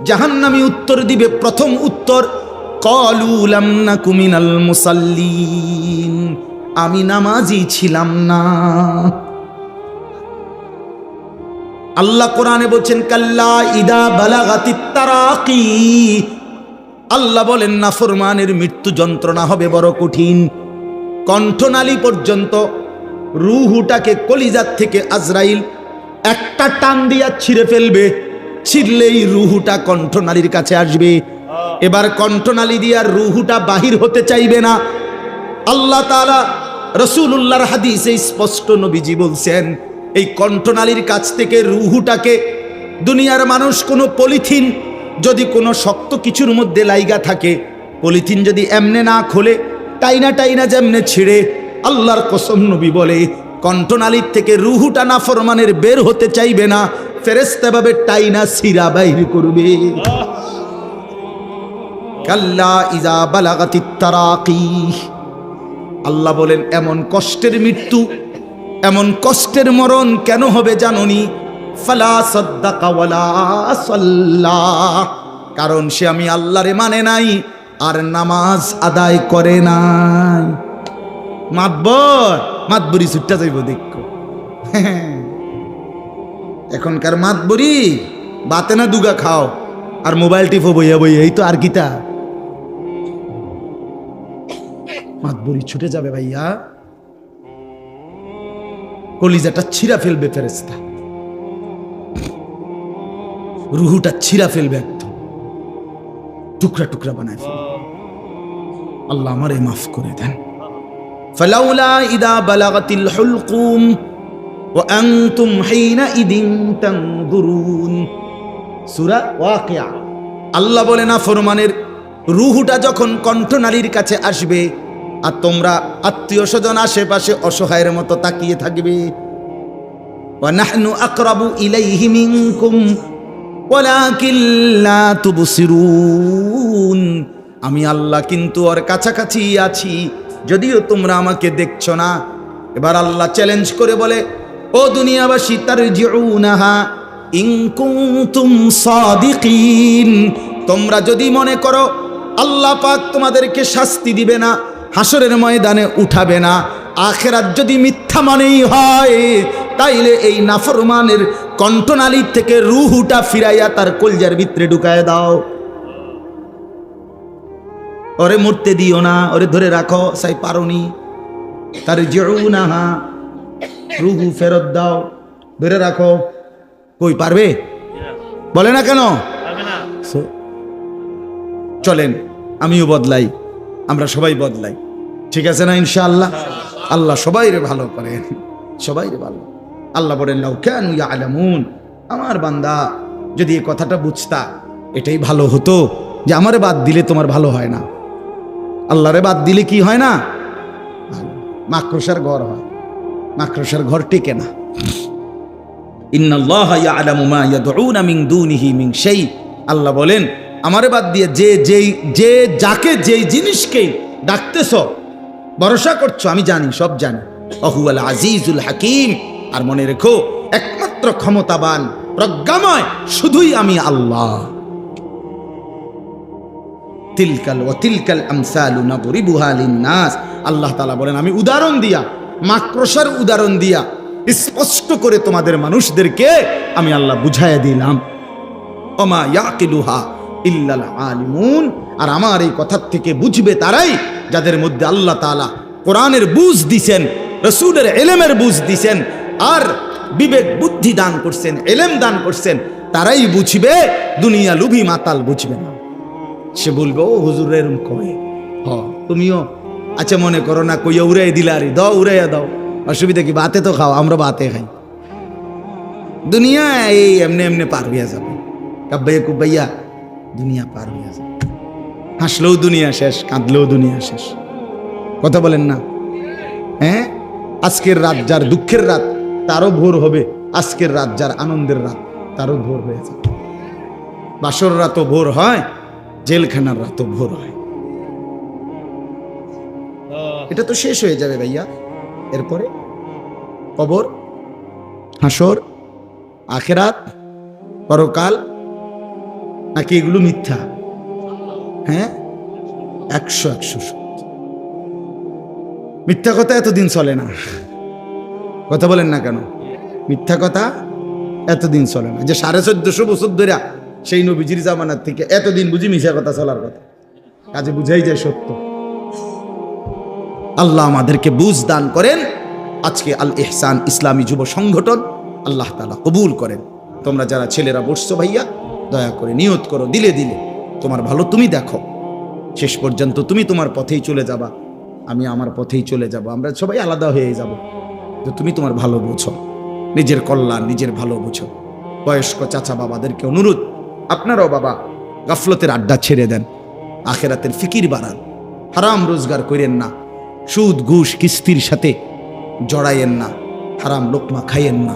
জাহান্নামী উত্তর দিবে, প্রথম উত্তর ক্বালু লাম নাকু মিনাল মুসাল্লিন, আমি নামাজি ছিলাম না। আল্লাহ কোরআনে বলছেন কাল্লা ইদা বালাগাতিত তারাকি, আল্লাহ বলেন নাফরমানের মৃত্যু যন্ত্রণা হবে বড় কঠিন, কণ্ঠনালী পর্যন্ত, রূহটাকে কলিজার থেকে আজরাইল একটা টান দিয়া ছিঁড়ে ফেলবে, ছিঁড়লেই রূহটা কণ্ঠনালীর কাছে আসবে। এবার কণ্ঠনালী দিয়া রূহটা বাহির হতে চাইবে না। আল্লাহ তাআলা রাসূলুল্লাহর হাদিসে স্পষ্ট নবীজি বলছেন, এই কণ্ঠনালীর কাছ থেকে রূহটাকে দুনিয়ার মানুষ কোনো পলিথিন যদি কোনো শক্ত কিছুর মধ্যে লাইগা থাকে, পলিথিন যদি এমনে না খোলে, টাইনা টাইনা যেমনে ছিঁড়ে, আল্লাহর কসম নবী বলে কণ্ঠনালীর থেকে রূহটা নাফরমানের বের হতে চাইবে না, ফেরেশতা ভাবে টাইনা ছিঁড়া বাইর করবে। কাল্লা ইজা বালাগাতিত তারাকি, আল্লাহ বলেন এমন কষ্টের মৃত্যু, এমন কষ্টের মরণ কেন হবে জানোনি? ফালা সাদ্দাকা ওয়ালা সাল্লা, কারণ সে আমি আল্লাহরে মানে নাই আর নামাজ আদায় করে নাই। মাতবরি ছুট্টা যাইব দেখো। এখনকার মাতবরি বাতে না দুগা খাও আর মোবাইল টিপো বইয়া বইয়া, এই তো আর কিতা মাতবরি ছুটে যাবে ভাইয়া, কলিজাটা ছিঁড়া ফেলবে ফেরেশতা, রুহুটা ছিঁড়া ফেলবে, একদম টুকরা টুকরা বানায় ফেলবে। আল্লাহ আমারে মাফ করে দেন। ফালাউলা ইদা বালাগাতিল হুলকুম, ওয়া আনতুম হিনাইদিন তানজুরুন। সূরা ওয়াকিয়া। আল্লাহ বলে না ফরমানের রূহটা যখন কণ্ঠনালীর কাছে আসবে আর তোমরা আত্মীয় স্বজন আশেপাশে অসহায়ের মতো তাকিয়ে থাকবে, ওয়া নাহনু আকরাবু ইলাইহি মিনকুম ওয়ালাকিন লা তুবসিরুন। আমি আল্লাহ কিন্তু ওর কাছাকাছি আছি, যদিও তোমরা আমাকে দেখছো না। এবার আল্লাহ চ্যালেঞ্জ করে বলে, ও দুনিয়াবাসী, তারজিউনাহা ইন কুনতুম সাদিকিন। তোমরা যদি মনে করো আল্লাহ পাক তোমাদেরকে শাস্তি দিবে না, হাসরের ময়দানে উঠাবে না, আখিরাত যদি মিথ্যা মনেই হয়, তাইলে এই নাফরমানের কণ্ঠনালী থেকে রূহটা ফিরাইয়া তার কলজার ভিতরে ঢুকায় দাও। ওরে মরতে দিও না, ওরে ধরে রাখো, সাই পারোনি। তারজিউনাহা, রূহ ফেরত দাও, ধরে রাখো। কই পারবে? বলে না কেন? চলেন আমিও বদলাই, আমরা সবাই বদলাই, ঠিক আছে না ইনশাআল্লাহ? আল্লাহ সবাইরে ভালো করেন, সবাইরে ভালো। আল্লাহ বলেন লাউ কানু ইয়ালামুন, আমার বান্দা যদি এই কথাটা বুঝতা, এটাই ভালো হতো যে আমারে বাদ দিলে তোমার ভালো হয় না, আল্লাহরে বাদ দিলে কি হয় না? মাকড়সার ঘর হয়, মাকড়সার ঘর টিকে না। ইন্নাল্লাহা ইয়ালামু মা ইয়াদউনা মিন দুনিহি মিন শাই। আল্লাহ বলেন আমারে বাদ দিয়ে যে যাকে যেই জিনিসকে ডাকতেছ, ভরসা করছো, আমি জানি, সব জানি। ওহুয়াল আজিজুল হাকিম। আর মনে রেখো, একমাত্র ক্ষমতাবান প্রজ্ঞাময় শুধুই আমি আল্লাহ। তিলকাল আমসালু নাদরিবুহা লিন্নাস। আল্লাহ তাআলা বলেন আমি উদাহরণ দিয়া, মাকড়সার উদাহরণ দিয়া স্পষ্ট করে তোমাদের মানুষদেরকে আমি আল্লাহ বুঝাইয়া দিলাম। ওমা ইয়াকিলুহা ইল্লাল আলিমুন। আর আমার এই কথার থেকে বুঝবে তারাই যাদের মধ্যে আল্লাহ তাআলা কোরআনের বুঝ দিছেন, রাসূলের ইলমের বুঝ দিছেন, আর বিবেক বুদ্ধি দান করছেন, ইলম দান করছেন। তারাই বুঝবে, দুনিয়া লুভি মাতাল বুঝবে না। সে বলবে ও হুজুর এরম কয়, তুমিও আচ্ছা মনে করো না, কইয়া উড়াই দিলা, আরে দাও উড়াইয়া দাও, অসুবিধা কি? বাতে তো খাও, আমরা বাতে খাই। দুনিয়া এই এমনি এমনি পার হইয়া যাবে, কাব্বাইয়া কুব্বাইয়া দুনিয়া পার হইয়া যাবে। হাসলেও দুনিয়া শেষ, কাঁদলেও দুনিয়া শেষ। কথা বলেন না? হ্যাঁ, আজকের রাত যার দুঃখের রাত তারও ভোর হবে, আজকের রাত যার আনন্দের রাত তারও ভোর হয়ে যাবে। বাসর রাতও ভোর হয়, জেলখানার রাতও ভোর হয়। এটা তো শেষ হয়ে যাবে ভাইয়া। এরপরে কবর, হাসর, আখিরাত, পরকাল, নাকি এগুলো মিথ্যা? হ্যাঁ, 100 মিথ্যা কথা এতদিন চলে না। কথা বলেন না কেন? মিথ্যা কথা এতদিন চলে না। যে 1450 বছর ধরে সেই নবীজির জামানার থেকে এতদিন বুঝি মিথ্যা কথা চলার কথা, কাজে বুঝাই যায় সত্য। আল্লাহ আমাদেরকে বুঝ দান করেন। আজকে আল ইহসান ইসলামী যুব সংগঠন আল্লাহ তাআলা কবুল করেন। তোমরা যারা ছেলেরা বসছো ভাইয়া, দয়া করে নিয়ত করো, দিলে দিলে তোমার ভালো তুমি দেখো, শেষ পর্যন্ত তুমি তোমার পথেই চলে যাবা, আমি আমার পথেই চলে যাব, আমরা সবাই আলাদা হয়ে যাব। তো তুমি তোমার ভালো বোঝো, নিজের কল্যাণ নিজের ভালো বোঝো। বয়স্ক চাচা বাবাদেরকে অনুরোধ, আপনারাও বাবা গাফলতের আড্ডা ছেড়ে দেন, আখেরাতের ফিকির বাড়ান, হারাম রোজগার করেন না, সুদ ঘুষ কিস্তির সাথে জড়াইয়েন না, হারাম লোকমা খাইয়েন না।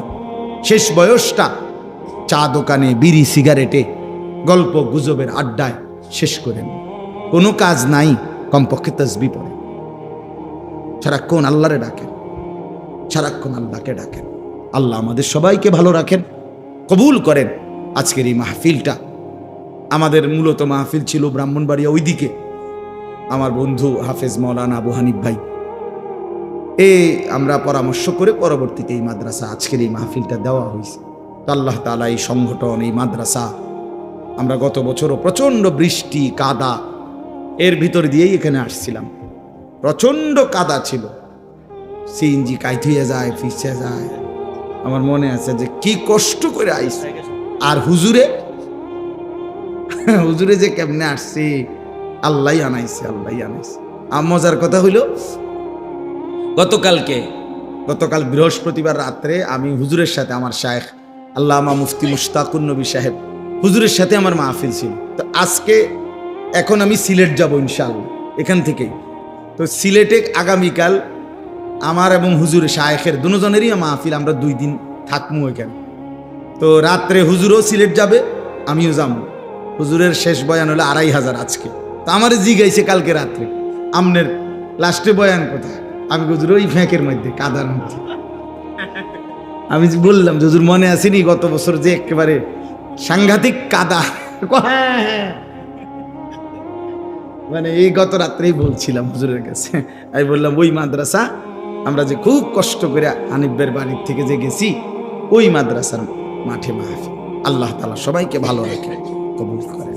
শেষ বয়সটা চা দোকানে, বিড়ি সিগারেটে, গল্প গুজবের আড্ডায় শেষ করেন। কোনো কাজ নাই, কমপক্ষে তাসবিহ পড়েন, সারাক্ষণ আল্লাহরে ডাকেন, সারাক্ষণ আল্লাহকে ডাকেন। আল্লাহ আমাদের সবাইকে ভালো রাখেন, কবুল করেন। আজকের এই মাহফিলটা আমাদের মূলত মাহফিল ছিল ব্রাহ্মণবাড়িয়া ওইদিকে, আমার বন্ধু হাফেজ মাওলানা আবু হানিফ ভাই, আমরা পরামর্শ করে পরবর্তীতে এই মাদ্রাসা আজকের এই মাহফিলটা দেওয়া হয়েছে। তো আল্লাহ তাআলা এই সংগঠন, এই মাদ্রাসা, আমরা গত বছরও প্রচণ্ড বৃষ্টি কাদা এর ভিতর দিয়েই এখানে আসছিলাম, প্রচণ্ড কাদা ছিল, সিএনজি কাইথুয়ে যায়, ফিসে যায়। আমার মনে আছে যে কি কষ্ট করে আইছে। আর হুজুরে যে কেমনে আসছে, আল্লাহ আনাইছে, আল্লাহ আনাইছে। আর মজার কথা হইল, গতকালকে গতকাল বৃহস্পতিবার রাত্রে আমি হুজুরের সাথে, আমার শায়েখ আল্লামা মুফতি মুশতাকুন নবী সাহেব হুজুরের সাথে আমার মাহফিল ছিল। তো আজকে এখন আমি সিলেট যাব ইনশাআল্লাহ এখান থেকেই। তো সিলেটে আগামীকাল আমার এবং হুজুরের শায়েখের দুজনেরই মাহফিল, আমরা 2 দিন থাকবো এখানে। তো রাত্রে হুজুরও সিলেট যাবে, আমিও যাবো। হুজুরের শেষ বয়ান হলো 2500 আজকে। তো আমার জিগাইছে কালকে রাত্রে, আমনের লাস্টে বয়ান কোথায়? আমি হুজুর ওই ফ্যাঁকের মধ্যে, কাদার মধ্যে। আমি বললাম হুজুর মনে আসেনি গত বছর যে একেবারে সাংঘাতিক কাদা? মানে এই গত রাত্রেই বলছিলাম হুজুরের কাছে। আমি বললাম ওই মাদ্রাসা আমরা যে খুব কষ্ট করে হানিফের বাড়ির থেকে যে গেছি, ওই মাদ্রাসার মাঠে মাহফিল। আল্লাহ তাআলা সবাইকে ভালো রাখে, কবুল করে।